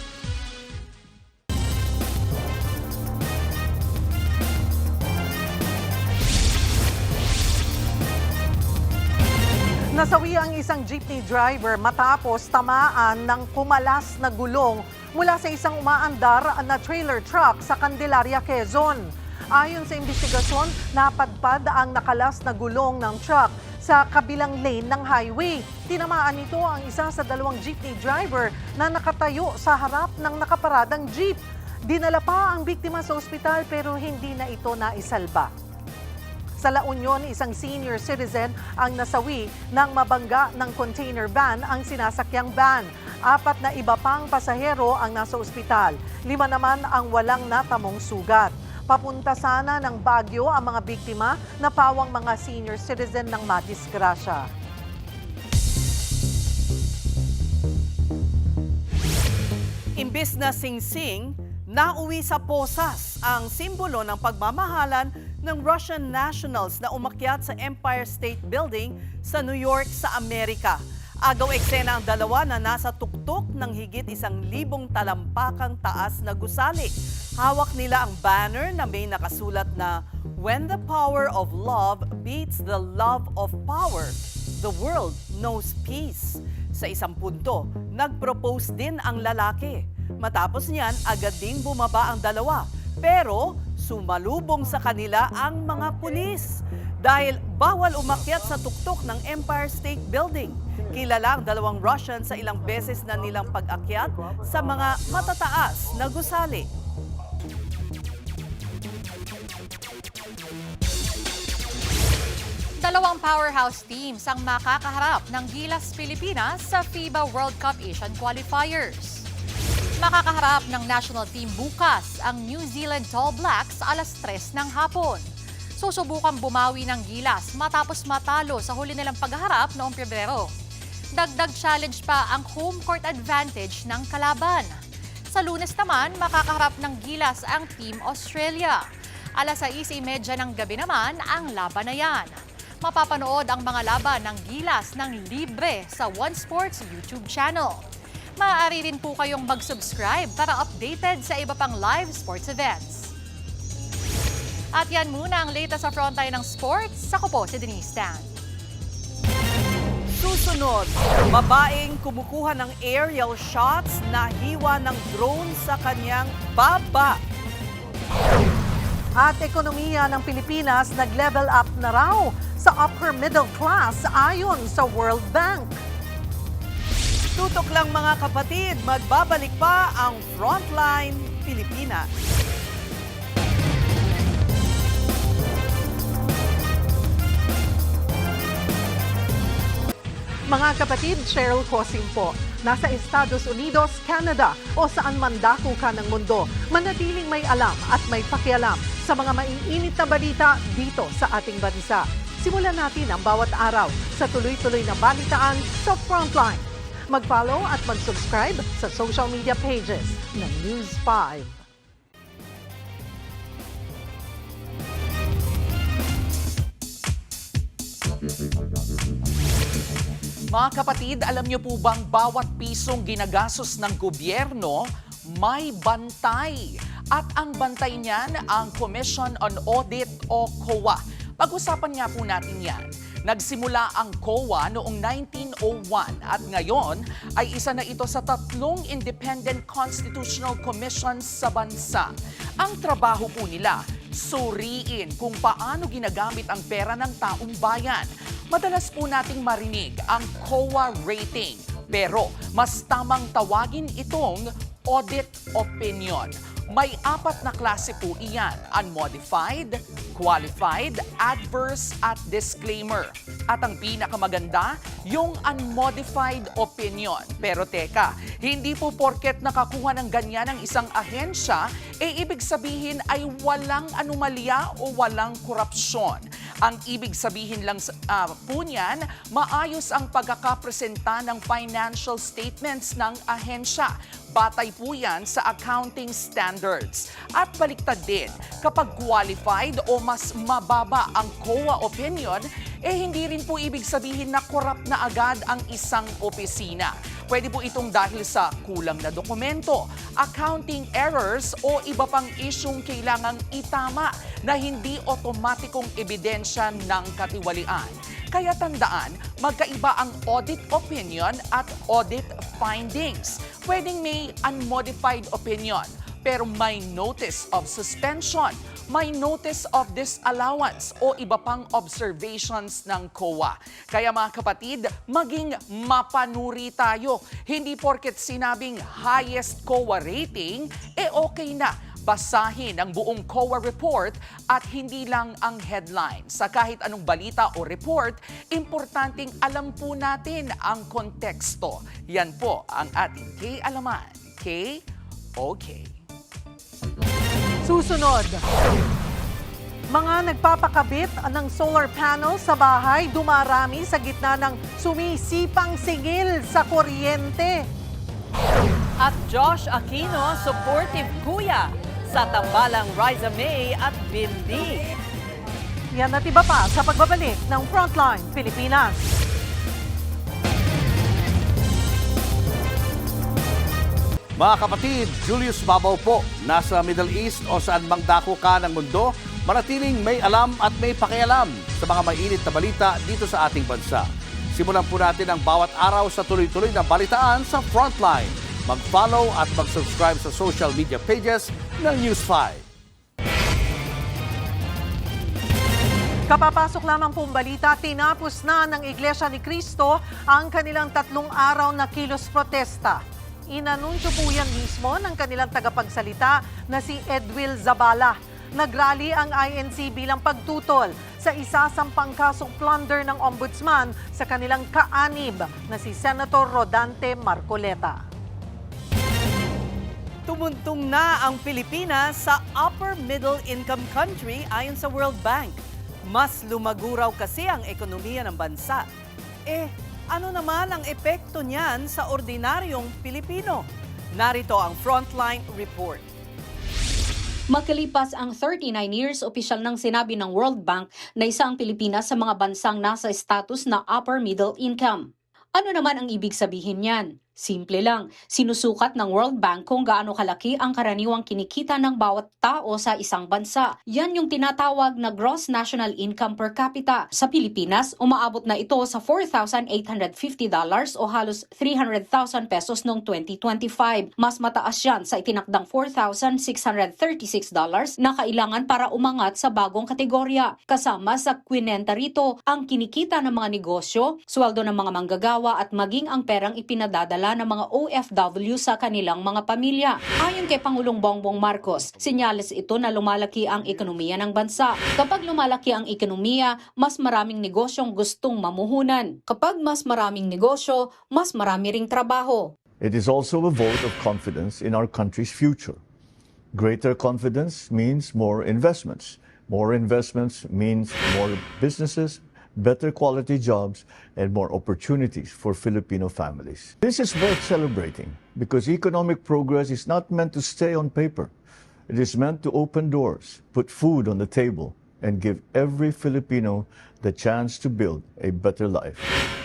Nasawi ang isang jeepney driver matapos tamaan ng kumalas na gulong mula sa isang umaandar na trailer truck sa Candelaria, Quezon. Ayon sa investigasyon, napadpad ang nakalas na gulong ng truck sa kabilang lane ng highway. Tinamaan nito ang isa sa 2 jeepney driver na nakatayo sa harap ng nakaparadang jeep. Dinala pa ang biktima sa ospital pero hindi na ito naisalba. Sa La Union, isang senior citizen ang nasawi nang mabangga ng container van ang sinasakyang van. 4 na iba pang pasahero ang nasa ospital. 5 naman ang walang natamong sugat. Papunta sana ng Baguio ang mga biktima na pawang mga senior citizen ng madisgrasya. Imbis na sing-sing, Nauwi sa posas ang simbolo ng pagmamahalan ng Russian nationals na umakyat sa Empire State Building sa New York sa Amerika. Agaw eksena ang dalawa na nasa tuktok ng higit 1,000 talampakang taas na gusali. Hawak nila ang banner na may nakasulat na "When the power of love beats the love of power, the world knows peace." Sa isang punto, nag-propose din ang lalaki. Matapos niyan, agad ding bumaba ang dalawa. Pero sumalubong sa kanila ang mga pulis dahil bawal umakyat sa tuktok ng Empire State Building. Kilala ang dalawang Russian sa ilang beses na nilang pag-akyat sa mga matataas na gusali. Dalawang powerhouse teams ang makakaharap ng Gilas Pilipinas sa FIBA World Cup Asian Qualifiers. Makakaharap ng national team bukas ang New Zealand All Blacks alas 3 ng hapon. Susubukan bumawi ng Gilas matapos matalo sa huli nilang pagharap noong Pebrero. Dagdag challenge pa ang home court advantage ng kalaban. Sa Lunes naman, makakaharap ng Gilas ang Team Australia. Alas 6:30 ng gabi naman ang laban na yan. Mapapanood ang mga laban ng Gilas ng libre sa One Sports YouTube channel. Maaari rin po kayong mag-subscribe para updated sa iba pang live sports events. At yan muna ang latest sa frontline ng sports. Ako po si Denise Tan. Susunod, babaeng kumukuha ng aerial shots na hiwa ng drone sa kanyang baba. At ekonomiya ng Pilipinas nag-level up na raw sa upper middle class ayon sa World Bank. Tutok lang mga kapatid, magbabalik pa ang Frontline Pilipinas. Mga kapatid, Cheryl Cosing po. Nasa Estados Unidos, Canada o saan man dako ka ng mundo, manatiling may alam at may pakialam sa mga maiinit na balita dito sa ating bansa. Simulan natin ang bawat araw sa tuloy-tuloy na balitaan sa Frontline. Mag-follow at mag-subscribe sa social media pages ng News 5. Mga kapatid, alam niyo po bang bawat pisong ginagastos ng gobyerno may bantay? At ang bantay niyan ang Commission on Audit o COA. Pag-usapan nga po natin yan. Nagsimula ang COA noong 1901 at ngayon ay isa na ito sa 3 independent constitutional commissions sa bansa. Ang trabaho po nila, suriin kung paano ginagamit ang pera ng taong bayan. Madalas po nating marinig ang COA rating, pero mas tamang tawagin itong audit opinion. May 4 na klase po iyan, unmodified, qualified, adverse at disclaimer. At ang pinakamaganda, yung unmodified opinion. Pero teka, hindi po porket nakakuha ng ganyan ang isang ahensya, ibig sabihin ay walang anomalya o walang korupsyon. Ang ibig sabihin lang po niyan, maayos ang pagkakapresenta ng financial statements ng ahensya. Batay po yan sa accounting standards. At baliktad din, kapag qualified o mas mababa ang COA opinion, hindi rin po ibig sabihin na corrupt na agad ang isang opisina. Pwede po itong dahil sa kulang na dokumento, accounting errors o iba pang isyong kailangang itama na hindi otomatikong ebidensya ng katiwalian. Kaya tandaan, magkaiba ang audit opinion at audit findings. Pwedeng may unmodified opinion, pero may notice of suspension, may notice of disallowance o iba pang observations ng COA. Kaya mga kapatid, maging mapanuri tayo. Hindi porket sinabing highest COA rating, okay na. Basahin ang buong COA report at hindi lang ang headline. Sa kahit anong balita o report, importanteng alam po natin ang konteksto. Yan po ang ating K-alaman. K-OK. Susunod, mga nagpapakabit ng solar panel sa bahay dumarami sa gitna ng sumisipang singil sa kuryente. At Josh Aquino, supportive kuya sa tambalang Riza May at Bindi. Yan at iba pa sa pagbabalik ng Frontline Pilipinas. Mga kapatid, Julius Babaw po, nasa Middle East o saan mang dako ka ng mundo, manatiling may alam at may pakialam sa mga mainit na balita dito sa ating bansa. Simulan po natin ang bawat araw sa tuloy-tuloy na balitaan sa Frontline. Mag-follow at mag-subscribe sa social media pages ng News 5. Kapapasok lamang pong balita, tinapos na ng Iglesia ni Cristo ang kanilang 3 araw na kilos protesta. Inanunsyo po yan mismo ng kanilang tagapagsalita na si Edwil Zabala. Nagrally ang INC bilang pagtutol sa isasampang kasong plunder ng ombudsman sa kanilang kaanib na si Senator Rodante Marcoleta. Tumuntong na ang Pilipinas sa upper middle income country ayon sa World Bank. Mas lumaguraw kasi ang ekonomiya ng bansa. Ano naman ang epekto niyan sa ordinaryong Pilipino? Narito ang Frontline Report. Makalipas ang 39 years, opisyal nang sinabi ng World Bank na isa ang Pilipinas sa mga bansang nasa status na upper middle income. Ano naman ang ibig sabihin niyan? Simple lang, sinusukat ng World Bank kung gaano kalaki ang karaniwang kinikita ng bawat tao sa isang bansa. Yan yung tinatawag na gross national income per capita. Sa Pilipinas, umaabot na ito sa $4,850 o halos 300,000 pesos noong 2025. Mas mataas yan sa itinakdang $4,636 na kailangan para umangat sa bagong kategorya. Kasama sa kwinenta rito ang kinikita ng mga negosyo, sweldo ng mga manggagawa at maging ang perang ipinadadala ng mga OFW sa kanilang mga pamilya. Ayon kay Pangulong Bongbong Marcos, senyales ito na lumalaki ang ekonomiya ng bansa. Kapag lumalaki ang ekonomiya, mas maraming negosyong gustong mamuhunan. Kapag mas maraming negosyo, mas marami ring trabaho. It is also a vote of confidence in our country's future. Greater confidence means more investments. More investments means more businesses, better quality jobs, and more opportunities for Filipino families. This is worth celebrating because economic progress is not meant to stay on paper. It is meant to open doors, put food on the table, and give every Filipino the chance to build a better life.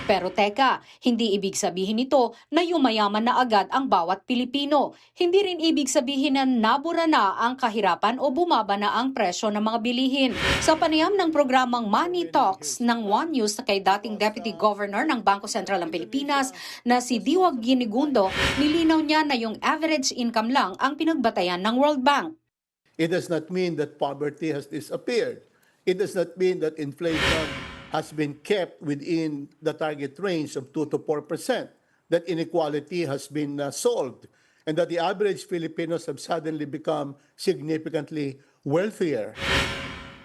Pero teka, hindi ibig sabihin nito na yumayaman na agad ang bawat Pilipino. Hindi rin ibig sabihin na nabura na ang kahirapan o bumaba na ang presyo ng mga bilihin. Sa panayam ng programang Money Talks ng One News na kay dating Deputy Governor ng Bangko Sentral ng Pilipinas na si Diwag Ginigundo, nilinaw niya na yung average income lang ang pinagbatayan ng World Bank. It does not mean that poverty has disappeared. It does not mean that inflation has been kept within the target range of 2 to 4%, that inequality has been solved, and that the average Filipinos have suddenly become significantly wealthier.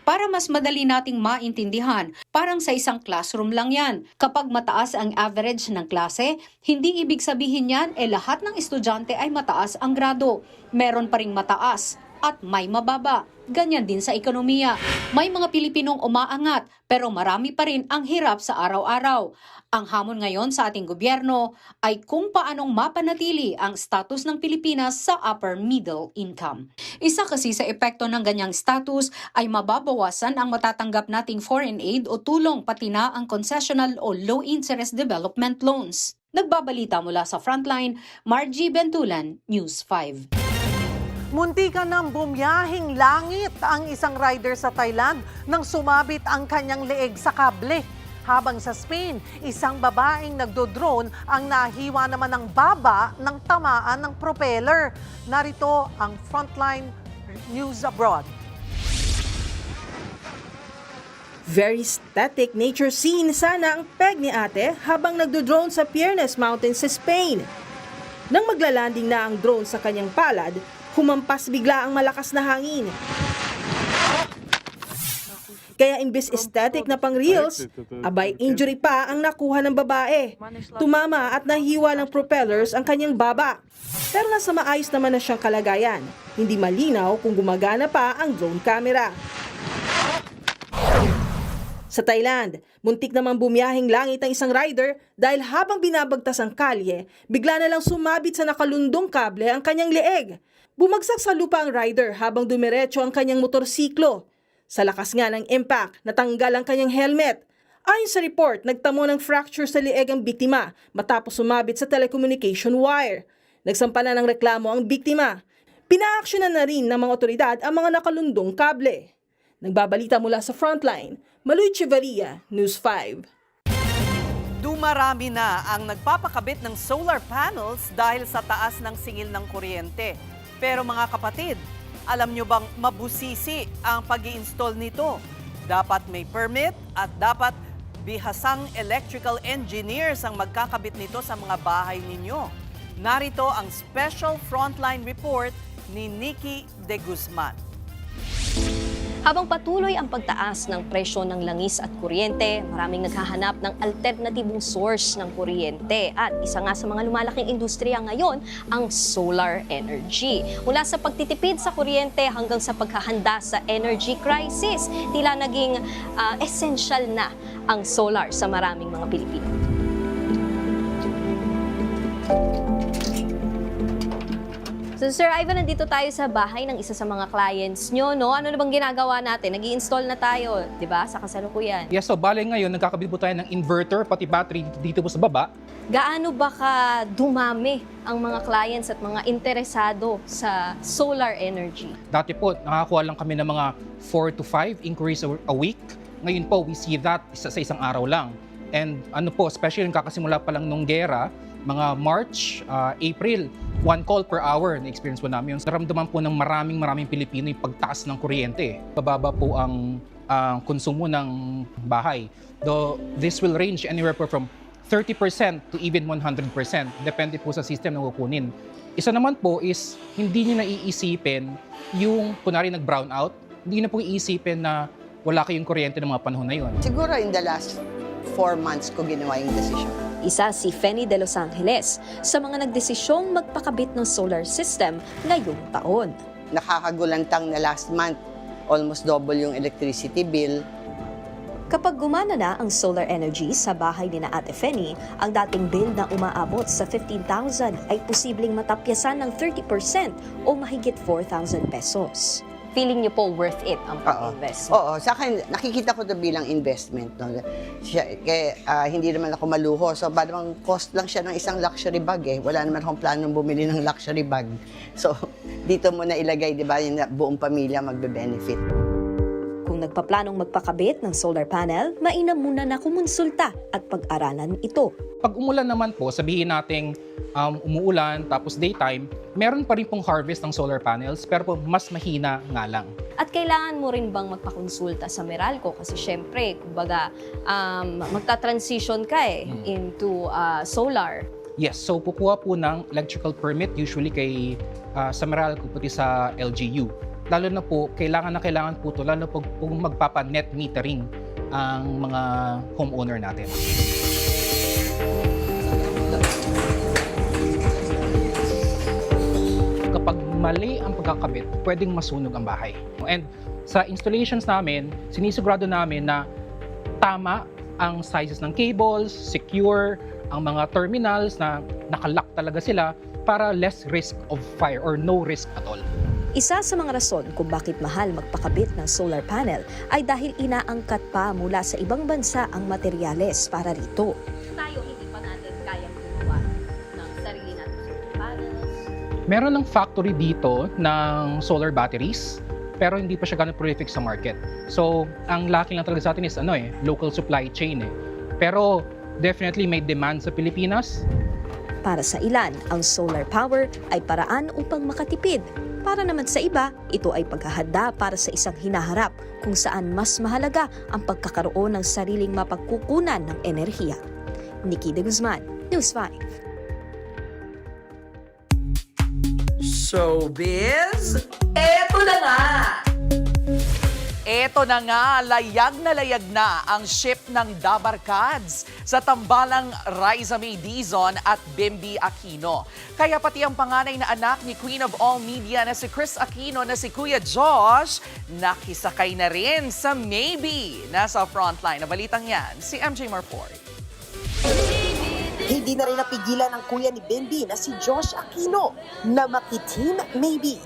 Para mas madali nating maintindihan, parang sa isang classroom lang yan. Kapag mataas ang average ng klase, hindi ibig sabihin yan lahat ng estudyante ay mataas ang grado. Meron pa ring mataas at may mababa. Ganyan din sa ekonomiya. May mga Pilipinong umaangat pero marami pa rin ang hirap sa araw-araw. Ang hamon ngayon sa ating gobyerno ay kung paanong mapanatili ang status ng Pilipinas sa upper middle income. Isa kasi sa epekto ng ganyang status ay mababawasan ang matatanggap nating foreign aid o tulong pati na ang concessional o low interest development loans. Nagbabalita mula sa Frontline, Margie Bentulan, News 5. Muntikan ng bumiyahing langit ang isang rider sa Thailand nang sumabit ang kanyang leeg sa kable. Habang sa Spain, isang babaeng nagdo-drone ang nahiwa naman ng baba ng tamaan ng propeller. Narito ang Frontline News Abroad. Very static nature scene sana ang peg ni ate habang nagdo-drone sa Piernes Mountains sa Spain. Nang maglalanding na ang drone sa kanyang palad, humampas bigla ang malakas na hangin. Kaya imbes aesthetic na pang reels, abay injury pa ang nakuha ng babae. Tumama at nahiwa ng propellers ang kanyang baba. Pero nasa maayos naman na siyang kalagayan. Hindi malinaw kung gumagana pa ang drone camera. Sa Thailand, muntik namang bumiyahing langit ang isang rider dahil habang binabagtas ang kalye, bigla na lang sumabit sa nakalundong kable ang kanyang leeg. Bumagsak sa lupa ang rider habang dumiretso ang kanyang motorsiklo. Sa lakas nga ng impact, natanggal ang kanyang helmet. Ayon sa report, nagtamo ng fracture sa leeg ang biktima matapos sumabit sa telecommunication wire. Nagsampa na ng reklamo ang biktima. Pinaaksyonan na rin ng mga otoridad ang mga nakalundong kable. Nagbabalita mula sa Frontline, Maluy Chivaria, News 5. Dumarami na ang nagpapakabit ng solar panels dahil sa taas ng singil ng kuryente. Pero mga kapatid, alam nyo bang mabusisi ang pag-i-install nito? Dapat may permit at dapat bihasang electrical engineers ang magkakabit nito sa mga bahay ninyo. Narito ang special Frontline report ni Nikki De Guzman. Habang patuloy ang pagtaas ng presyo ng langis at kuryente, maraming naghahanap ng alternatibong source ng kuryente. At isa nga sa mga lumalaking industriya ngayon, ang solar energy. Mula sa pagtitipid sa kuryente hanggang sa paghahanda sa energy crisis, tila naging essential na ang solar sa maraming mga Pilipino. So Sir Ivan, nandito tayo sa bahay ng isa sa mga clients nyo, no? Ano na bang ginagawa natin? Nag-i-install na tayo, di ba? Sa kasalukuyan. Yes, so bale ngayon, nagkakabit po tayo ng inverter, pati battery dito po sa baba. Gaano ba ka dumami ang mga clients at mga interesado sa solar energy? Dati po, nakakuha lang kami ng mga 4 to 5 inquiries a week. Ngayon po, we see that sa isang araw lang. And ano po, especially yung kakasimula pa lang nung gera, mga March, April, 1 call per hour na experience po namin. Naramdaman po ng maraming Pilipino yung pagtaas ng kuryente. Bababa po ang konsumo ng bahay. Though this will range anywhere po from 30% to even 100%. Depende po sa system na kukunin. Isa naman po is hindi nyo naiisipin yung kunwari nag-brown out, hindi na po iisipin na wala kayong kuryente ng mga panahon na yun. Siguro in the last 4 months ko ginawa yung decision. Isa si Fenny de Los Angeles sa mga nagdesisyong magpakabit ng solar system ngayong taon. Nakakagulantang na last month, almost double yung electricity bill. Kapag gumana na ang solar energy sa bahay ni na Ate Fenny, ang dating bill na umaabot sa 15,000 ay posibleng matapyasan ng 30% o mahigit 4,000 pesos. Feeling niyo po worth it ang pag-invest? Oo, sa akin, nakikita ko ito bilang investment. No? Kaya hindi naman ako maluho. So, parang cost lang siya ng isang luxury bag eh. Wala naman akong planong bumili ng luxury bag. So, dito mo na ilagay, di ba, yung buong pamilya magbe-benefit. Kung nagpaplanong magpakabit ng solar panel, mainam muna na kumonsulta at pag-aralan ito. Pag umulan naman po, sabihin nating umuulan tapos daytime, meron pa rin pong harvest ng solar panels pero po mas mahina nga lang. At kailangan mo rin bang magpakonsulta sa Meralco kasi syempre, kumbaga, magta-transition ka into solar. Yes, so kukuha po ng electrical permit usually kay sa Meralco pati sa LGU. Lalo na po, kailangan po ito, lalo po kung magpapa-net metering ang mga homeowner natin. Kapag mali ang pagkakabit, pwedeng masunog ang bahay. And sa installations namin, sinisigurado namin na tama ang sizes ng cables, secure ang mga terminals na nakalock talaga sila para less risk of fire or no risk at all. Isa sa mga rason kung bakit mahal magpakabit ng solar panel ay dahil inaangkat pa mula sa ibang bansa ang materyales para rito. Tayo hindi pa natin kayang gumawa ng sarili natin solar panels. Meron ng factory dito ng solar batteries pero hindi pa siya ganun prolific sa market. So, ang laki lang talaga sa atin is local supply chain . Pero definitely may demand sa Pilipinas. Para sa ilan, ang solar power ay paraan upang makatipid. Para naman sa iba, ito ay paghahanda para sa isang hinaharap kung saan mas mahalaga ang pagkakaroon ng sariling mapagkukunan ng enerhiya. Nikki De Guzman, News 5. Showbiz, eto na nga! Eto na nga, layag na ang ship ng Dabarkads sa tambalang Riza May Dizon at Bimby Aquino. Kaya pati ang panganay na anak ni Queen of All Media na si Chris Aquino na si Kuya Josh, nakisakay na rin sa Maybe. Nasa frontline na balitang yan, si MJ Marfort. Hindi na rin napigilan ng kuya ni Bimby na si Josh Aquino na makiteam Maybe.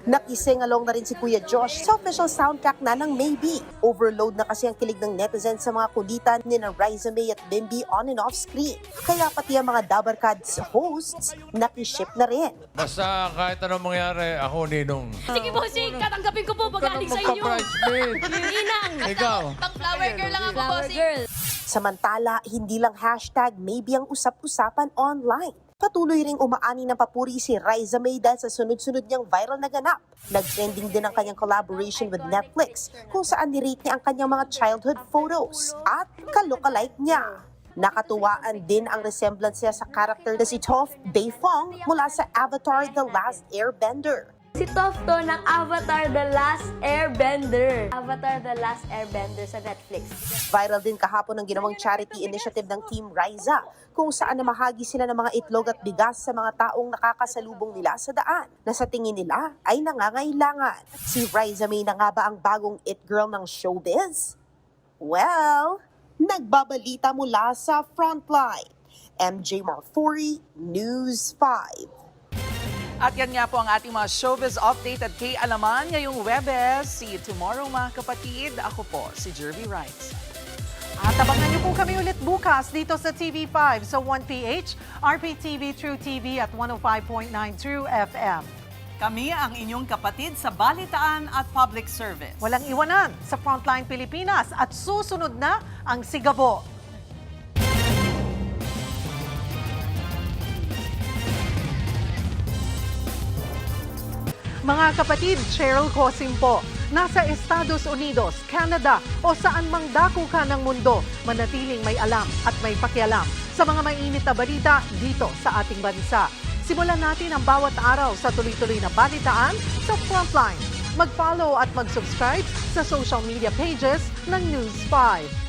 Nakising-along na rin si Kuya Josh sa official soundtrack na ng Maybe. Overload na kasi ang kilig ng netizens sa mga kulitan ni na Riza May at Bimby on and off screen. Kaya pati ang mga Dabarkads hosts nakiship na rin. Basta kahit anong mangyari, ako ninong. Sige po, tatanggapin ko po pagaling sa inyo. Ninang! Ikaw. Pang flower girl lang ako, bossing. Samantala, hindi lang hashtag Maybe ang usap-usapan online. Patuloy ring umaani ng papuri si Riza May dahil sa sunod-sunod niyang viral na ganap. Nag-trending din ang kanyang collaboration with Netflix kung saan nirate niya ang kanyang mga childhood photos at ka-lookalike niya. Nakatuwaan din ang resemblance niya sa character na si Toph Beifong mula sa Avatar The Last Airbender. Si Toph to ng Avatar The Last Airbender. Avatar The Last Airbender sa Netflix. Viral din kahapon ang ginawang charity initiative ng Team Riza kung saan namahagi sila ng mga itlog at bigas sa mga taong nakakasalubong nila sa daan na sa tingin nila ay nangangailangan. Si Riza May na nga ba ang bagong it girl ng showbiz? Well, nagbabalita mula sa Frontline. MJ Marfori, News 5. At yan nga po ang ating mga showbiz update at kay Alaman ngayong Webes. See you tomorrow mga kapatid. Ako po si Jervy Wright. At abangan niyo po kami ulit bukas dito sa TV5 sa 1PH, RPTV True TV at 105.9 True FM. Kami ang inyong kapatid sa balitaan at public service. Walang iwanan sa Frontline Pilipinas at susunod na ang Sigabo. Mga kapatid, Cheryl Cosim po. Nasa Estados Unidos, Canada o saan mang dako ka ng mundo, manatiling may alam at may pakialam sa mga mainit na balita dito sa ating bansa. Simulan natin ang bawat araw sa tuloy-tuloy na balitaan sa Frontline. Mag-follow at mag-subscribe sa social media pages ng News 5.